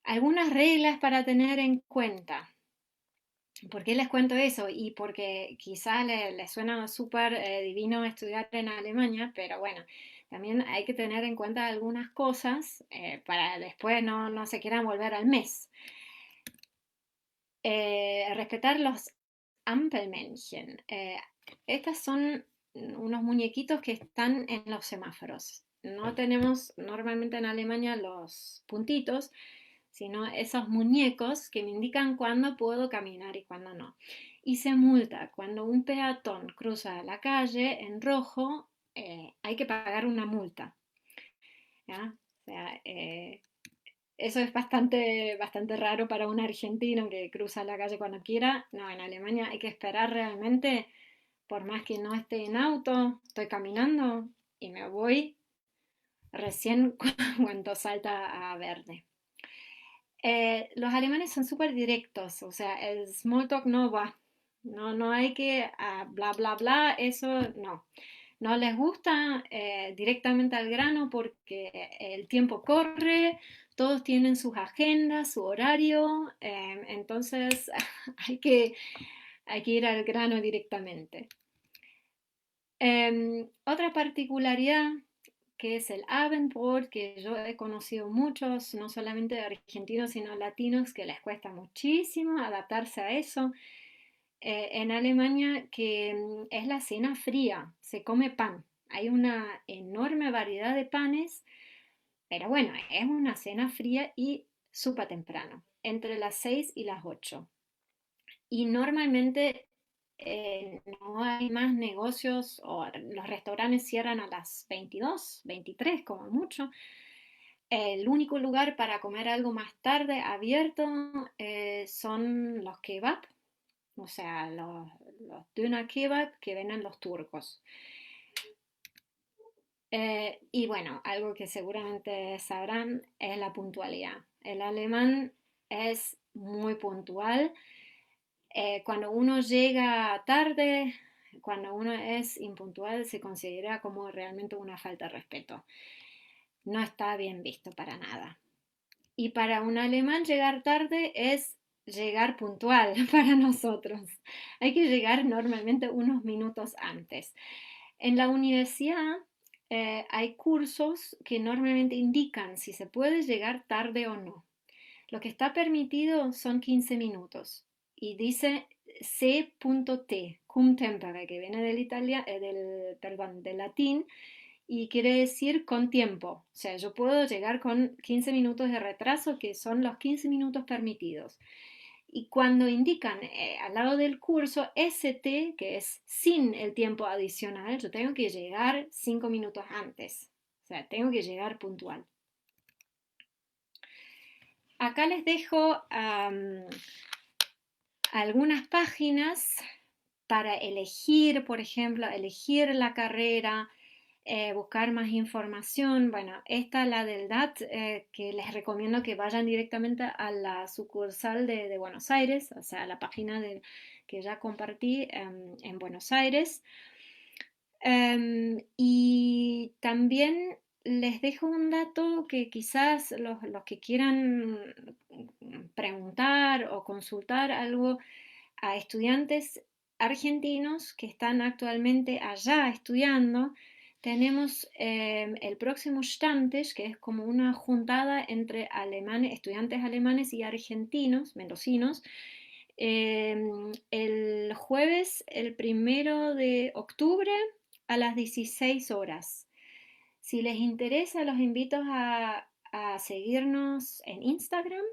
Algunas reglas para tener en cuenta. ¿Por qué les cuento eso? Y porque quizás les suena súper divino estudiar en Alemania, pero bueno, también hay que tener en cuenta algunas cosas para después no se quieran volver al mes. Respetar los Ampelmännchen. Estas son unos muñequitos que están en los semáforos. No tenemos normalmente en Alemania los puntitos, sino esos muñecos que me indican cuándo puedo caminar y cuándo no. Y se multa cuando un peatón cruza la calle en rojo, hay que pagar una multa. ¿Ya? O sea, eso es bastante raro para un argentino que cruza la calle cuando quiera. No, en Alemania hay que esperar realmente, por más que no esté en auto, estoy caminando y me voy recién cuando salta a verde. Los alemanes son súper directos, o sea, el small talk no va. No hay que bla, bla, bla, eso no. No les gusta directamente al grano porque el tiempo corre, todos tienen sus agendas, su horario, entonces hay que ir al grano directamente. Otra particularidad que es el Abendbrot, que yo he conocido muchos, no solamente argentinos, sino latinos, que les cuesta muchísimo adaptarse a eso. En Alemania, que es la cena fría, se come pan. Hay una enorme variedad de panes, pero bueno, es una cena fría y súper temprano, entre las 6 y las 8. Y normalmente no hay más negocios o los restaurantes cierran a las 22, 23 como mucho. El único lugar para comer algo más tarde abierto son los kebab, o sea, los döner kebab que venden los turcos. Y bueno, algo que seguramente sabrán es la puntualidad. El alemán es muy puntual. Cuando uno llega tarde, cuando uno es impuntual, se considera como realmente una falta de respeto. No está bien visto para nada. Y para un alemán llegar tarde es llegar puntual para nosotros. Hay que llegar normalmente unos minutos antes. En la universidad hay cursos que normalmente indican si se puede llegar tarde o no. Lo que está permitido son 15 minutos y dice C.T, cum tempore, que viene del latín y quiere decir con tiempo. O sea, yo puedo llegar con 15 minutos de retraso, que son los 15 minutos permitidos. Y cuando indican al lado del curso ST, que es sin el tiempo adicional, yo tengo que llegar 5 minutos antes. O sea, tengo que llegar puntual. Acá les dejo algunas páginas para elegir, por ejemplo, elegir la carrera, buscar más información. Bueno, esta es la del DAT, que les recomiendo que vayan directamente a la sucursal de Buenos Aires, o sea, a la página que ya compartí en Buenos Aires. Y también les dejo un dato que quizás los que quieran preguntar o consultar algo a estudiantes argentinos que están actualmente allá estudiando. Tenemos el próximo Stammtisch, que es como una juntada entre estudiantes alemanes y argentinos, mendocinos, el jueves, el 1 de octubre, a las 16 horas. Si les interesa, los invito a seguirnos en Instagram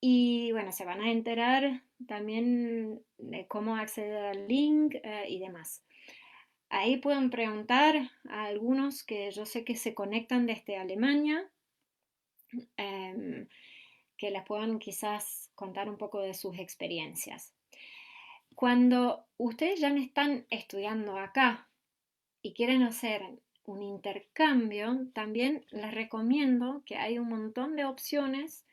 y bueno, se van a enterar también de cómo acceder al link y demás. Ahí pueden preguntar a algunos que yo sé que se conectan desde Alemania, que les puedan quizás contar un poco de sus experiencias. Cuando ustedes ya están estudiando acá y quieren hacer un intercambio, también les recomiendo que hay un montón de opciones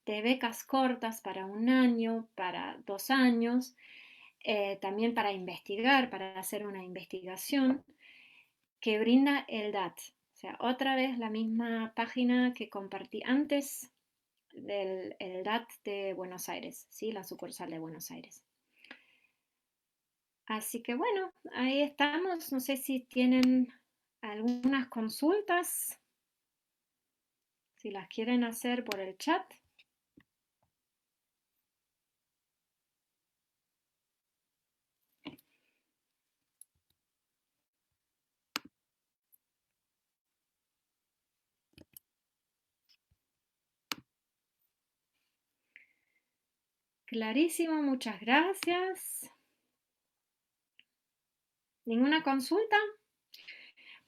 de becas cortas para 1 año, para 2 años, también para investigar, para hacer una investigación que brinda el DAT. O sea, otra vez la misma página que compartí antes del el DAT de Buenos Aires, ¿sí? La sucursal de Buenos Aires. Así que bueno, ahí estamos. No sé si tienen algunas consultas, si las quieren hacer por el chat. Clarísimo, muchas gracias. ¿Ninguna consulta?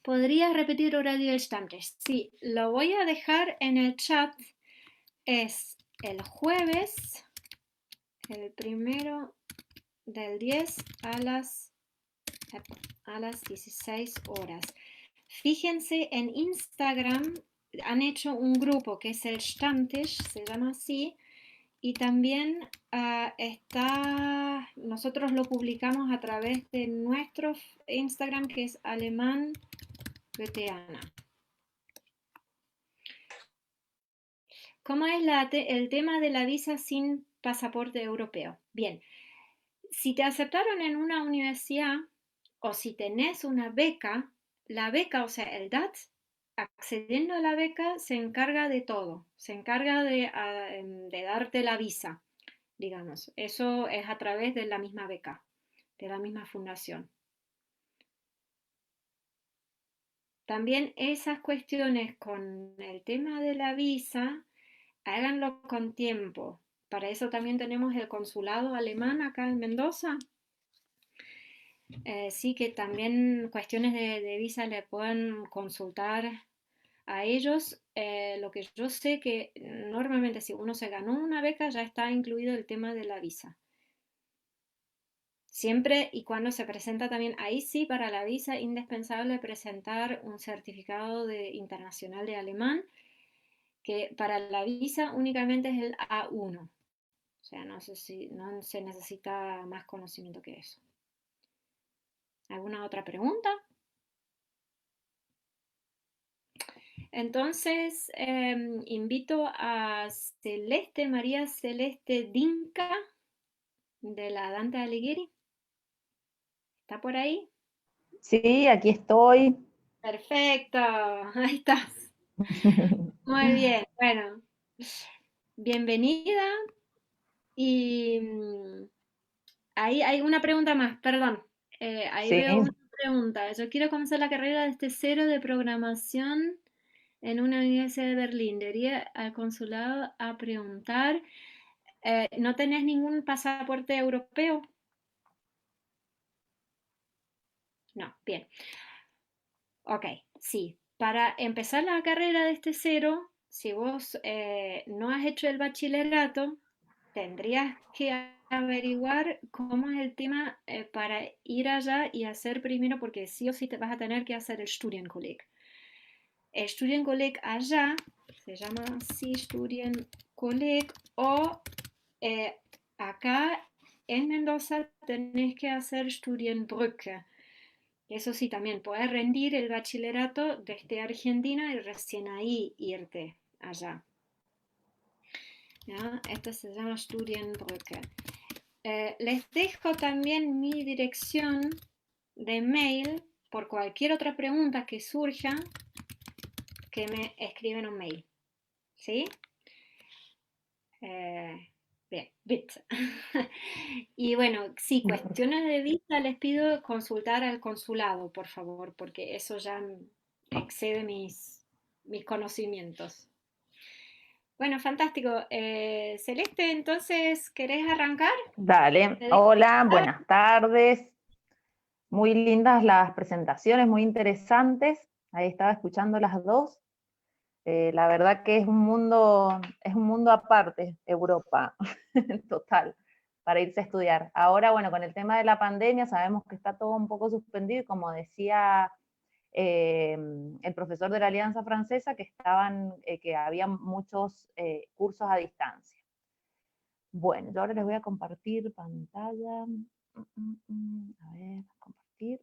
¿Podría repetir horario del Stammtisch? Sí, lo voy a dejar en el chat. Es el jueves, el 1 del 10 a las 16 horas. Fíjense en Instagram, han hecho un grupo que es el Stammtisch, se llama así, y también nosotros lo publicamos a través de nuestro Instagram, que es Alemán Goetheana. ¿Cómo es el tema de la visa sin pasaporte europeo? Bien, si te aceptaron en una universidad o si tenés una beca, la beca, o sea, el DAT, accediendo a la beca, se encarga de todo, se encarga de darte la visa, digamos. Eso es a través de la misma beca, de la misma fundación. También esas cuestiones con el tema de la visa, háganlo con tiempo. Para eso también tenemos el consulado alemán acá en Mendoza. Sí que también cuestiones de visa le pueden consultar a ellos. Lo que yo sé que normalmente si uno se ganó una beca ya está incluido el tema de la visa. Siempre y cuando se presenta también, ahí sí, para la visa indispensable presentar un certificado internacional de alemán, que para la visa únicamente es el A1. O sea, no se necesita más conocimiento que eso. ¿Alguna otra pregunta? Entonces, invito a María Celeste Dinka, de la Dante Alighieri. ¿Está por ahí? Sí, aquí estoy. Perfecto, ahí estás. Muy bien, bueno, bienvenida y Ahí hay una pregunta más, perdón. Ahí Sí, veo una pregunta. Yo quiero comenzar la carrera desde cero de programación en una universidad de Berlín. Debería al consulado a preguntar. ¿No tenés ningún pasaporte europeo? No, bien. Ok, sí. Para empezar la carrera desde cero, si vos no has hecho el bachillerato, tendrías que averiguar cómo es el tema para ir allá y hacer primero, porque sí o sí te vas a tener que hacer el Studienkolleg. El Studienkolleg allá se llama así Studienkolleg o eh, acá en Mendoza tenés que hacer Studienbrücke. Eso sí, también puedes rendir el bachillerato desde Argentina y recién ahí irte allá. ¿Ya? Esto se llama Studienbrücke. Les dejo también mi dirección de mail por cualquier otra pregunta que surja, que me escriben un mail. ¿Sí? Eh, bien, bit. Y bueno, sí, cuestiones de visa les pido consultar al consulado, por favor, porque eso ya excede mis conocimientos. Bueno, fantástico. Celeste, entonces, ¿querés arrancar? dale. Te dejo. Hola, buenas tardes. Muy lindas las presentaciones, muy interesantes. Ahí estaba escuchando las dos. La verdad que es un mundo aparte, Europa, total, para irse a estudiar. Ahora, bueno, con el tema de la pandemia sabemos que está todo un poco suspendido y como decía el profesor de la Alianza Francesa, que había muchos cursos a distancia. Bueno, yo ahora les voy a compartir pantalla. A ver, compartir.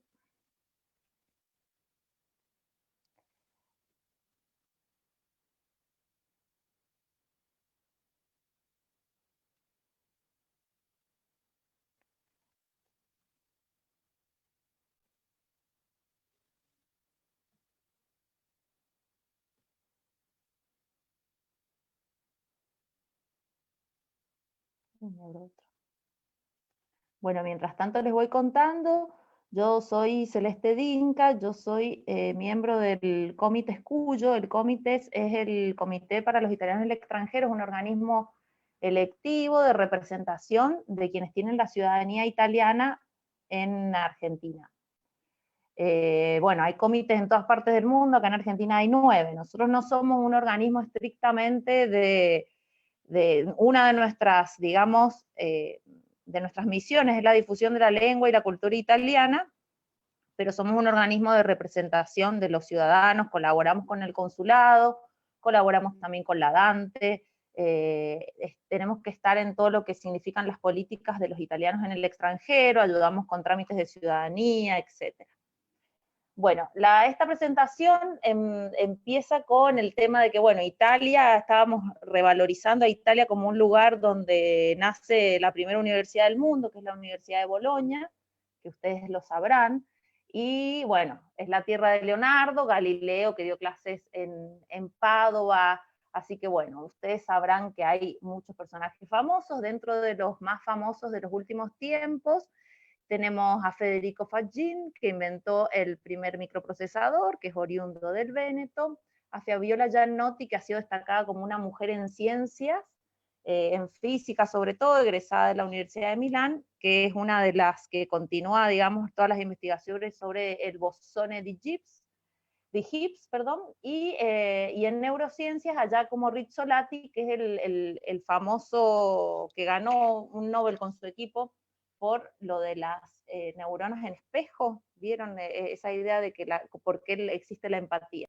Bueno, mientras tanto les voy contando, yo soy Celeste Dinca, yo soy miembro del Comité Escuyo. El Comité es el Comité para los Italianos en el Extranjero, es un organismo electivo de representación de quienes tienen la ciudadanía italiana en Argentina. Bueno, hay comités en todas partes del mundo, acá en Argentina hay 9. Nosotros no somos un organismo estrictamente de una de nuestras, digamos, de nuestras misiones es la difusión de la lengua y la cultura italiana, pero somos un organismo de representación de los ciudadanos, colaboramos con el consulado, colaboramos también con la Dante, tenemos que estar en todo lo que significan las políticas de los italianos en el extranjero, ayudamos con trámites de ciudadanía, etc. Bueno, esta presentación empieza con el tema de que, bueno, Italia, estábamos revalorizando a Italia como un lugar donde nace la primera universidad del mundo, que es la Universidad de Bolonia, que ustedes lo sabrán, y bueno, es la tierra de Leonardo, Galileo, que dio clases en Padua, así que bueno, ustedes sabrán que hay muchos personajes famosos, dentro de los más famosos de los últimos tiempos, tenemos a Federico Faggin, que inventó el primer microprocesador, que es oriundo del Véneto, a Fabiola Giannotti, que ha sido destacada como una mujer en ciencias, en física sobre todo, egresada de la Universidad de Milán, que es una de las que continúa, digamos, todas las investigaciones sobre el bosone de Higgs, perdón, y en neurociencias, allá como Rizzolatti, que es el famoso que ganó un Nobel con su equipo por lo de las neuronas en espejo. ¿Vieron esa idea de que por qué existe la empatía?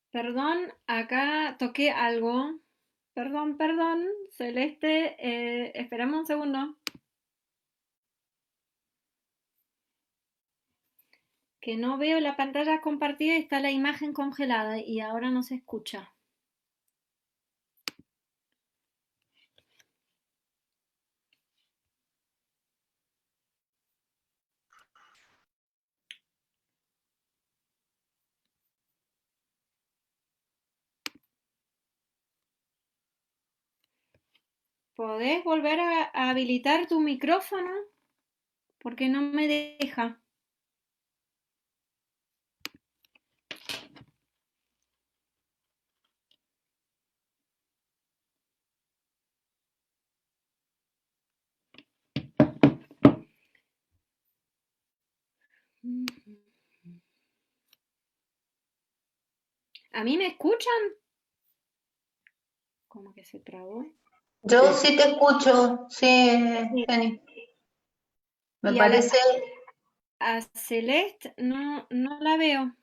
Perdón, acá toqué algo. Perdón, perdón, Celeste, esperamos un segundo. Que no veo la pantalla compartida y está la imagen congelada y ahora no se escucha. ¿podés volver a habilitar tu micrófono? Porque no me deja. ¿A mí me escuchan? ¿Cómo que se trabó? Yo sí te escucho, sí, Sí. Jenny. Me Y parece, a Celeste no la veo.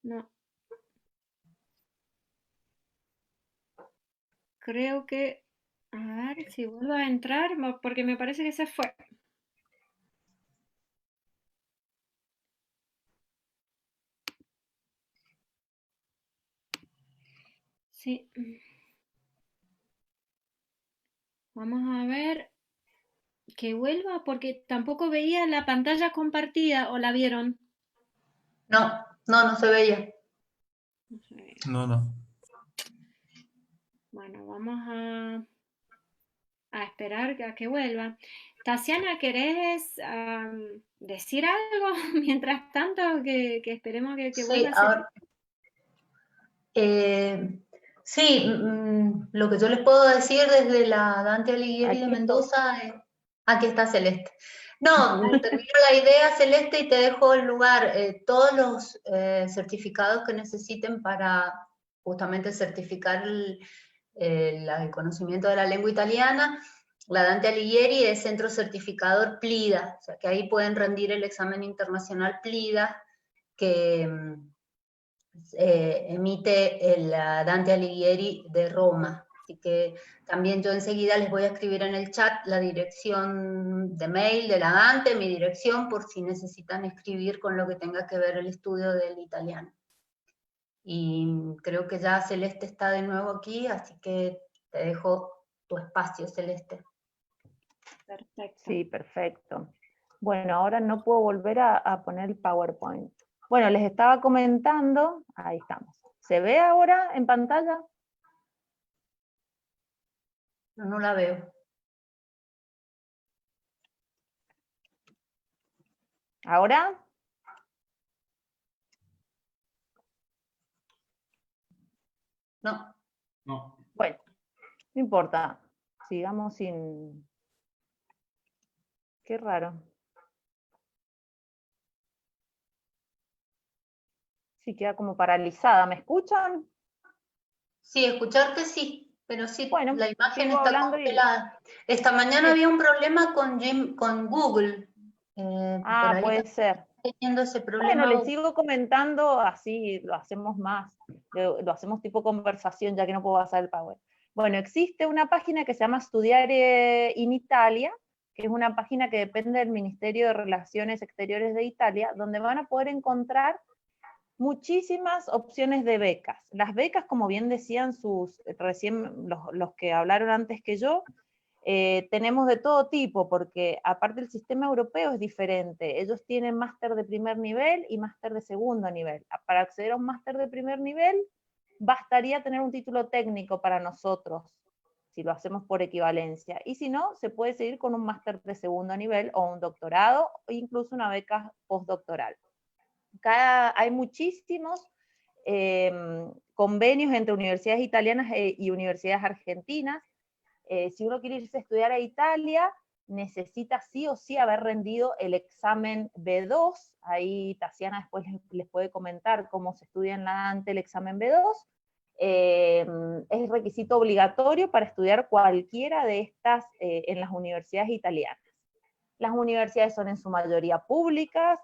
No. Creo que... A ver si vuelvo a entrar, porque me parece que se fue. Sí. Vamos a ver que vuelva porque tampoco veía la pantalla compartida o la vieron. no se veía. No sé. No. Bueno, vamos a esperar a que vuelva. Tatiana, ¿querés decir algo mientras tanto que esperemos que Sí, vuelva a ser? ahora, sí, lo que yo les puedo decir desde la Dante Alighieri de Aquí estoy. Mendoza es, aquí está Celeste. No, termino la idea, Celeste, y te dejo el lugar. Todos los certificados que necesiten para justamente certificar el conocimiento de la lengua italiana, la Dante Alighieri es centro certificador PLIDA, o sea que ahí pueden rendir el examen internacional PLIDA, que emite el Dante Alighieri de Roma. Así que también yo enseguida les voy a escribir en el chat la dirección de mail de la Dante, mi dirección, por si necesitan escribir con lo que tenga que ver el estudio del italiano. Y creo que ya Celeste está de nuevo aquí, así que te dejo tu espacio, Celeste. Perfecto. Sí, perfecto. Bueno, ahora no puedo volver a poner el PowerPoint. Bueno, les estaba comentando, ahí estamos. ¿Se ve ahora en pantalla? No la veo. ¿Ahora? No. No. Bueno, no importa. Sigamos sin... Qué raro. Sí, queda como paralizada. ¿Me escuchan? Sí, escucharte sí, pero sí, Bueno, la imagen sigo está hablando y... congelada. Esta mañana Sí. había un problema con Google. Por ahí Puede también ser. está teniendo ese Bueno, problema. les sigo comentando, así lo hacemos más, lo hacemos tipo conversación, ya que no puedo pasar el Power. Bueno, existe una página que se llama Studiare in Italia, que es una página que depende del Ministerio de Relaciones Exteriores de Italia, donde van a poder encontrar muchísimas opciones de becas. Las becas, como bien decían recién los que hablaron antes que yo, tenemos de todo tipo, porque aparte el sistema europeo es diferente. Ellos tienen máster de primer nivel y máster de segundo nivel. Para acceder a un máster de primer nivel, bastaría tener un título técnico para nosotros, si lo hacemos por equivalencia. Y si no, se puede seguir con un máster de segundo nivel o un doctorado o incluso una beca postdoctoral. Hay muchísimos convenios entre universidades italianas y universidades argentinas. Si uno quiere irse a estudiar a Italia, necesita sí o sí haber rendido el examen B2. Ahí Tatiana después les puede comentar cómo se estudia en la Dante el examen B2. Es requisito obligatorio para estudiar cualquiera de estas en las universidades italianas. Las universidades son en su mayoría públicas,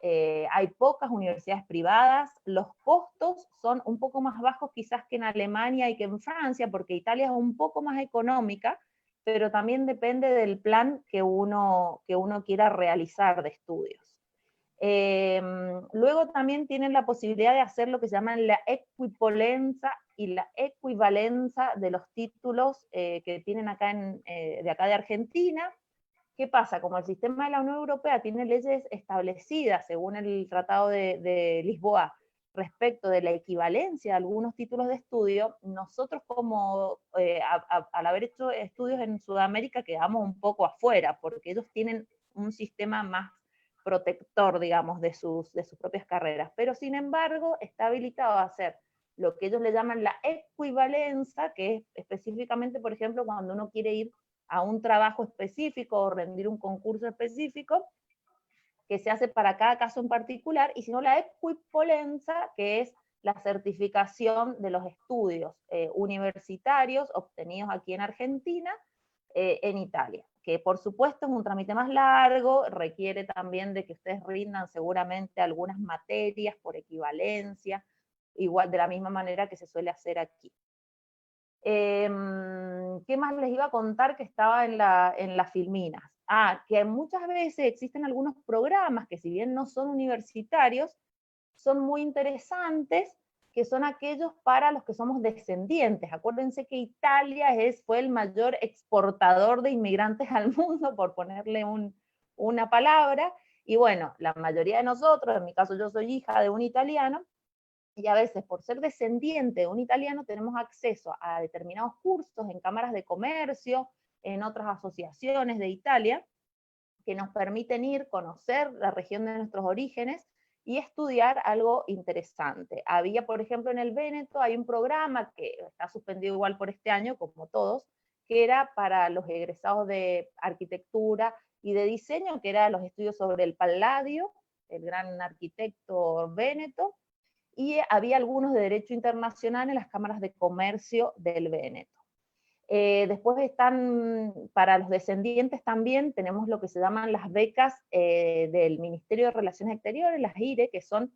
hay pocas universidades privadas, los costos son un poco más bajos quizás que en Alemania y que en Francia, porque Italia es un poco más económica, pero también depende del plan que uno quiera realizar de estudios. Luego también tienen la posibilidad de hacer lo que se llama la equipolenza y la equivalencia de los títulos que tienen acá de acá de Argentina. ¿Qué pasa? Como el sistema de la Unión Europea tiene leyes establecidas según el Tratado de Lisboa, respecto de la equivalencia de algunos títulos de estudio, nosotros como al haber hecho estudios en Sudamérica quedamos un poco afuera, porque ellos tienen un sistema más protector, digamos, de sus propias carreras, pero sin embargo está habilitado a hacer lo que ellos le llaman la equivalencia, que es específicamente, por ejemplo, cuando uno quiere ir a un trabajo específico o rendir un concurso específico, que se hace para cada caso en particular, y sino la equipolencia, que es la certificación de los estudios universitarios obtenidos aquí en Argentina, en Italia, que por supuesto es un trámite más largo, requiere también de que ustedes rindan seguramente algunas materias por equivalencia, igual de la misma manera que se suele hacer aquí. ¿Qué más les iba a contar que estaba en las Filminas? Que muchas veces existen algunos programas que, si bien no son universitarios, son muy interesantes, que son aquellos para los que somos descendientes. Acuérdense que Italia fue el mayor exportador de inmigrantes al mundo, por ponerle una palabra, y bueno, la mayoría de nosotros, en mi caso yo soy hija de un italiano, y a veces por ser descendiente de un italiano tenemos acceso a determinados cursos en cámaras de comercio, en otras asociaciones de Italia, que nos permiten ir, conocer la región de nuestros orígenes y estudiar algo interesante. Había, por ejemplo, en el Véneto, hay un programa que está suspendido igual por este año, como todos, que era para los egresados de arquitectura y de diseño, que eran los estudios sobre el Palladio, el gran arquitecto Véneto, y había algunos de derecho internacional en las cámaras de comercio del Véneto. Después están, para los descendientes también, tenemos lo que se llaman las becas del Ministerio de Relaciones Exteriores, las IRE, que son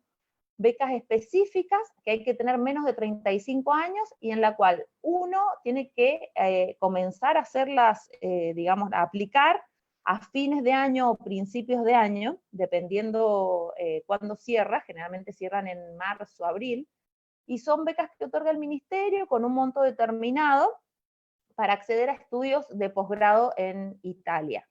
becas específicas, que hay que tener menos de 35 años, y en la cual uno tiene que comenzar a hacerlas, digamos, a aplicar a fines de año o principios de año, dependiendo cuándo cierra, generalmente cierran en marzo o abril, y son becas que otorga el ministerio con un monto determinado para acceder a estudios de posgrado en Italia.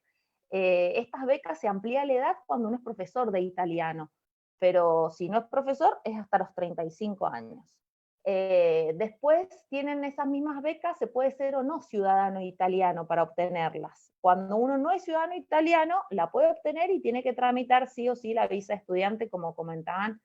Estas becas se amplía la edad cuando uno es profesor de italiano, pero si no es profesor es hasta los 35 años. Después tienen esas mismas becas, se puede ser o no ciudadano italiano para obtenerlas. Cuando uno no es ciudadano italiano, la puede obtener y tiene que tramitar sí o sí la visa estudiante, como comentaban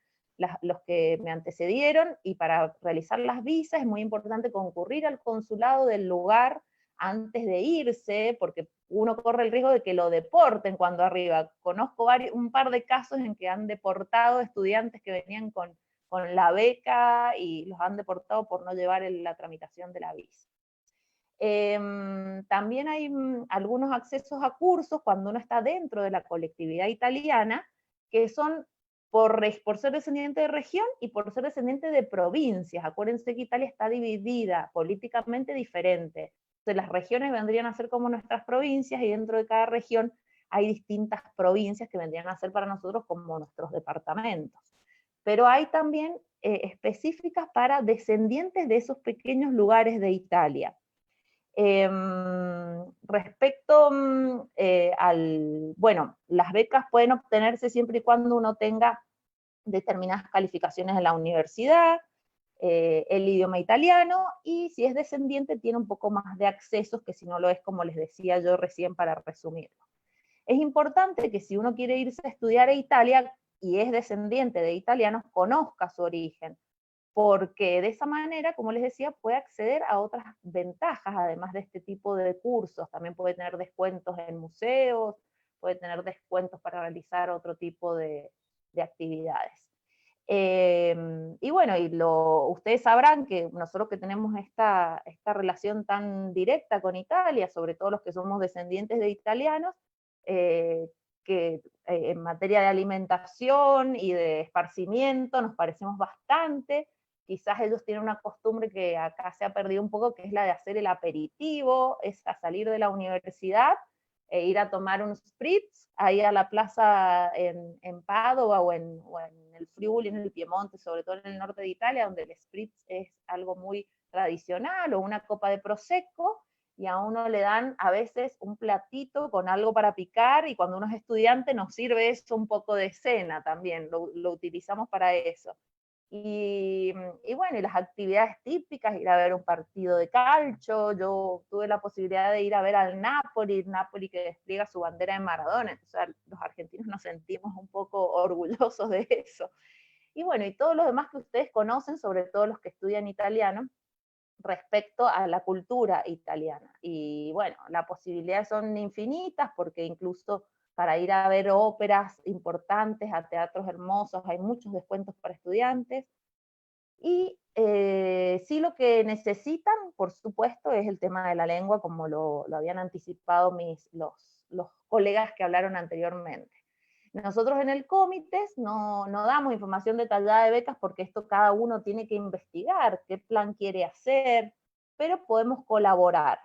los que me antecedieron, y para realizar las visas es muy importante concurrir al consulado del lugar antes de irse, porque uno corre el riesgo de que lo deporten cuando arriba. Conozco un par de casos en que han deportado estudiantes que venían con la beca y los han deportado por no llevar la tramitación de la visa. También hay algunos accesos a cursos cuando uno está dentro de la colectividad italiana, que son por ser descendiente de región y por ser descendiente de provincias. Acuérdense que Italia está dividida, políticamente diferente. Entonces las regiones vendrían a ser como nuestras provincias, y dentro de cada región hay distintas provincias que vendrían a ser para nosotros como nuestros departamentos. Pero hay también específicas para descendientes de esos pequeños lugares de Italia. Respecto bueno, las becas pueden obtenerse siempre y cuando uno tenga determinadas calificaciones en la universidad, el idioma italiano, y si es descendiente tiene un poco más de accesos que si no lo es, como les decía yo recién para resumirlo. Es importante que si uno quiere irse a estudiar a Italia y es descendiente de italianos, conozca su origen, porque de esa manera, como les decía, puede acceder a otras ventajas, además de este tipo de cursos. También puede tener descuentos en museos, puede tener descuentos para realizar otro tipo de actividades. Y bueno, ustedes sabrán que nosotros que tenemos esta relación tan directa con Italia, sobre todo los que somos descendientes de italianos, que en materia de alimentación y de esparcimiento nos parecemos bastante. Quizás ellos tienen una costumbre que acá se ha perdido un poco, que es la de hacer el aperitivo, es a salir de la universidad e ir a tomar un spritz ahí a la plaza en Padova o en el Friuli, en el Piemonte, sobre todo en el norte de Italia, donde el spritz es algo muy tradicional, o una copa de prosecco, y a uno le dan a veces un platito con algo para picar, y cuando uno es estudiante nos sirve eso un poco de cena también, lo utilizamos para eso. Y bueno, y las actividades típicas, ir a ver un partido de calcio. Yo tuve la posibilidad de ir a ver al Napoli que despliega su bandera de Maradona, entonces los argentinos nos sentimos un poco orgullosos de eso. Y bueno, y todo lo demás que ustedes conocen, sobre todo los que estudian italiano, respecto a la cultura italiana. Y bueno, las posibilidades son infinitas porque incluso para ir a ver óperas importantes, a teatros hermosos, hay muchos descuentos para estudiantes. Y sí, lo que necesitan, por supuesto, es el tema de la lengua, como lo habían anticipado los colegas que hablaron anteriormente. Nosotros en el Comites no damos información detallada de becas porque esto cada uno tiene que investigar qué plan quiere hacer, pero podemos colaborar.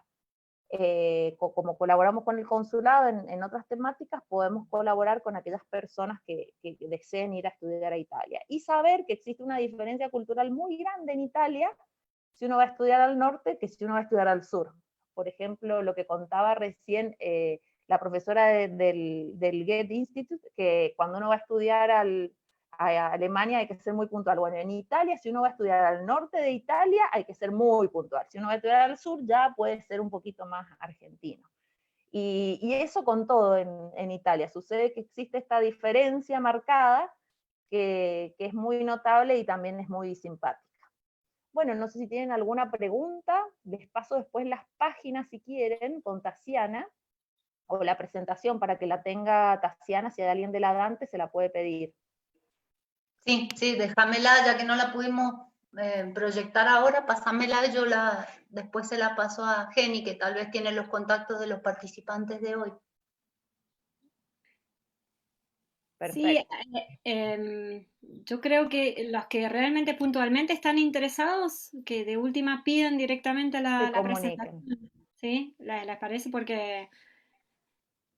Como colaboramos con el consulado en otras temáticas, podemos colaborar con aquellas personas que deseen ir a estudiar a Italia. Y saber que existe una diferencia cultural muy grande en Italia si uno va a estudiar al norte que si uno va a estudiar al sur. Por ejemplo, lo que contaba recién la profesora del Goethe Institute, que cuando uno va a estudiar a Alemania hay que ser muy puntual. Bueno, en Italia, si uno va a estudiar al norte de Italia, hay que ser muy puntual. Si uno va a estudiar al sur, ya puede ser un poquito más argentino. Y eso con todo en Italia. Sucede que existe esta diferencia marcada que es muy notable y también es muy simpática. Bueno, no sé si tienen alguna pregunta, les paso después las páginas si quieren, con Tasiana, o la presentación para que la tenga Tasiana, si hay alguien de la Dante se la puede pedir. Sí, sí, déjamela, ya que no la pudimos proyectar ahora, pásamela, después se la paso a Jenny, que tal vez tiene los contactos de los participantes de hoy. Sí, Perfecto. yo creo que los que realmente puntualmente están interesados, que de última piden directamente Que la comuniquen. presentación, ¿sí? Les parece porque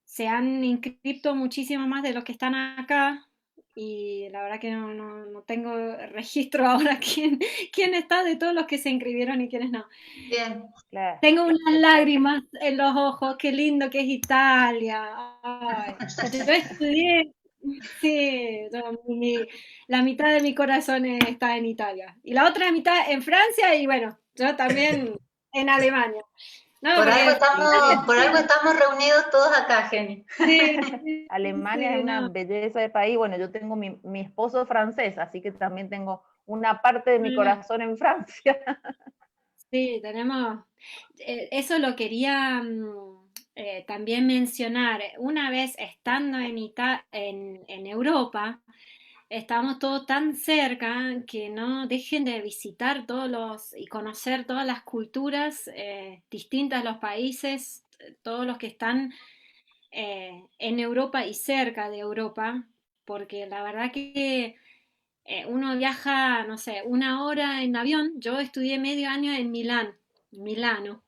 se han inscrito muchísimo más de los que están acá y la verdad que no tengo registro ahora quién está de todos los que se inscribieron y quiénes no. Bien. Claro. Tengo unas Perfecto. lágrimas en los ojos, qué lindo que es Italia. Ay, yo estudié, sí, la mitad de mi corazón está en Italia y la otra mitad en Francia y bueno, yo también en Alemania. No, Por algo porque Italia, estamos, por algo estamos reunidos todos acá, Jenny. sí, sí, Alemania es sí, una no. belleza de país. Bueno, yo tengo mi esposo francés, así que también tengo una parte de mi Ah, corazón en Francia. sí, eso lo quería también mencionar. Una vez estando en Europa, estamos todos tan cerca que no dejen de visitar y conocer todas las culturas distintas de los países, todos los que están en Europa y cerca de Europa, porque la verdad que uno viaja, no sé, una hora en avión. Yo estudié medio año en Milano.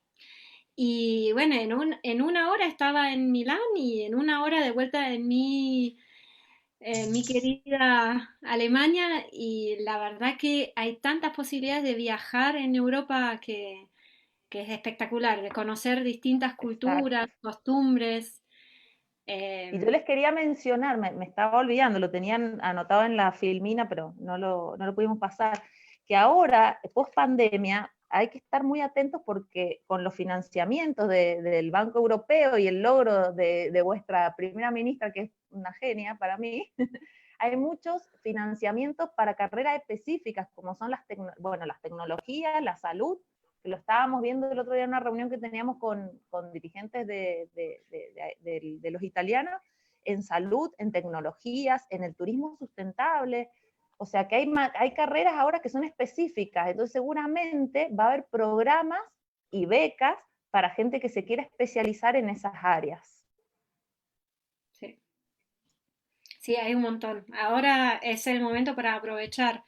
Y bueno, en una hora estaba en Milán y en una hora de vuelta mi querida Alemania. Y la verdad que hay tantas posibilidades de viajar en Europa que es espectacular, de conocer distintas culturas, Exacto. costumbres. Y yo eh, les quería mencionar, me estaba olvidando, lo tenían anotado en la filmina, pero no lo pudimos pasar, que ahora, post pandemia, hay que estar muy atentos porque con los financiamientos del Banco Europeo y el logro de vuestra primera ministra, que es una genia para mí, hay muchos financiamientos para carreras específicas, como son las tecnologías, la salud, que lo estábamos viendo el otro día en una reunión que teníamos con dirigentes de los italianos, en salud, en tecnologías, en el turismo sustentable. O sea que hay carreras ahora que son específicas, entonces seguramente va a haber programas y becas para gente que se quiera especializar en esas áreas. sí. Sí, hay un montón. Ahora es el momento para aprovechar.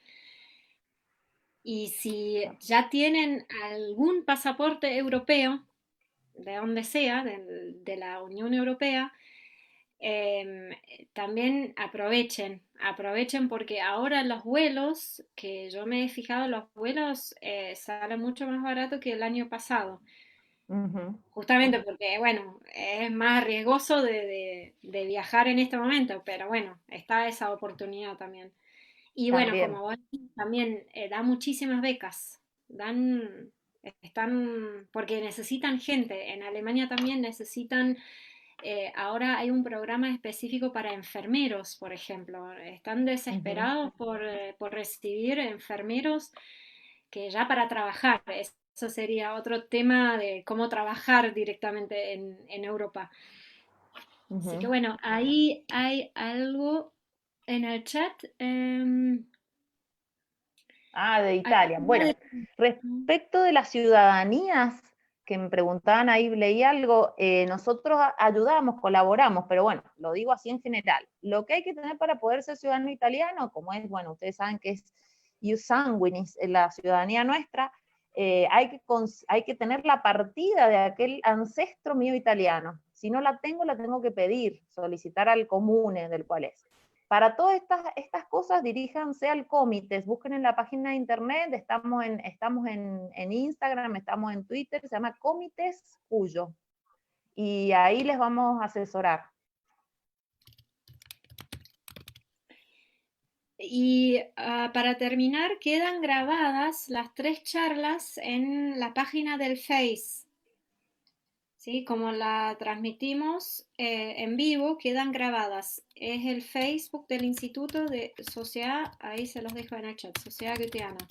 Y si ya tienen algún pasaporte europeo, de donde sea, de la Unión Europea, em, también aprovechen porque ahora los vuelos, que yo me he fijado, los vuelos salen mucho más barato que el año pasado. Ujú. Justamente porque, bueno, es más riesgoso de viajar en este momento, pero bueno, está esa oportunidad también. Y bueno, También. como vos decís, también da muchísimas becas. Porque necesitan gente. En Alemania también necesitan, ahora hay un programa específico para enfermeros, por ejemplo. Están Ujú, desesperados por recibir enfermeros que ya para trabajar. Eso sería otro tema de cómo trabajar directamente en Europa. Así que ujú. bueno, ahí hay algo en el chat. Ah, de Acá Italia. habla Bueno, respecto de las ciudadanías, que me preguntaban ahí, leí algo, nosotros ayudamos, colaboramos, pero bueno, lo digo así en general. Lo que hay que tener para poder ser ciudadano italiano, como es, bueno, ustedes saben que es ius sanguinis, la ciudadanía nuestra, hay que tener la partida de aquel ancestro mío italiano. Si no la tengo que pedir, solicitar al comune del cual es. Para todas estas cosas, diríjanse al Comites, busquen en la página de internet, estamos en Instagram, estamos en Twitter, se llama Comites Cuyo, y ahí les vamos a asesorar. Y para terminar, quedan grabadas las 3 charlas en la página del Face. ¿Sí? Como la transmitimos en vivo, quedan grabadas. Es el Facebook del Instituto de Sociedad, ahí se los dejo en el chat, Sociedad Goetheana.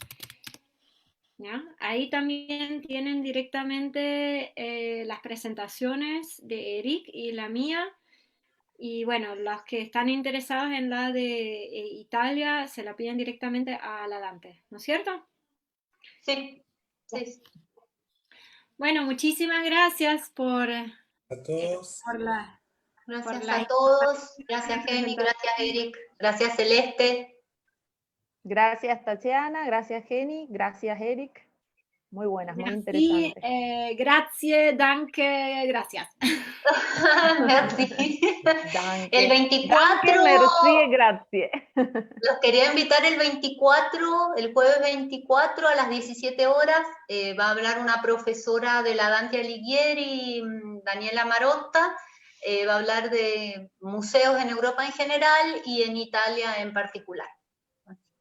¿Ya? Ahí también tienen directamente las presentaciones de Eric y la mía. Y bueno, los que están interesados en la de Italia se la piden directamente a la Dante, ¿no es cierto? Sí, sí. Bueno, muchísimas gracias A todos. por la, por Gracias la a todos. información y Gracias, Jenny. Gracias, presentación. Eric. Gracias, Celeste. Gracias, Tatiana, gracias, Jenny, gracias, Eric. Muy buenas, muy Merci, interesantes. grazie, danke, gracias. Merci. El Danke. 24, Danke, merci e grazie. los quería invitar el 24, el jueves 24 a las 17 horas. Va a hablar una profesora de la Dante Alighieri, Daniela Marotta. Va a hablar de museos en Europa en general y en Italia en particular.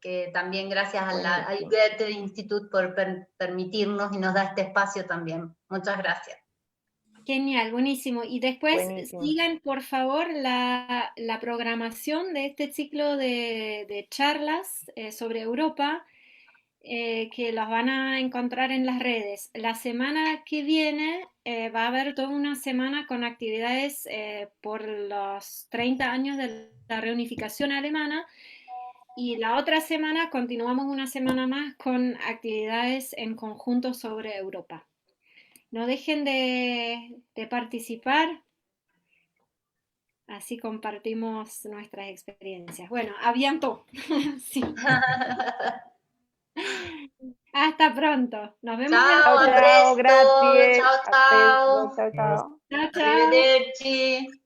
Que también gracias al Goethe Institut por permitirnos y nos da este espacio también. Muchas gracias. Genial, buenísimo. Y después Buenísimo. sigan, por favor, la programación de este ciclo de charlas sobre Europa, que las van a encontrar en las redes. La semana que viene va a haber toda una semana con actividades por los 30 años de la reunificación alemana. Y la otra semana continuamos una semana más con actividades en conjunto sobre Europa. No dejen de participar, así compartimos nuestras experiencias. Bueno, a bientôt. Sí. Hasta pronto. Nos vemos el Ciao, Chao, a chao, presto. gracias. Ciao, A presto. ciao. Chao, chao. Chao, chao. Arrivederci.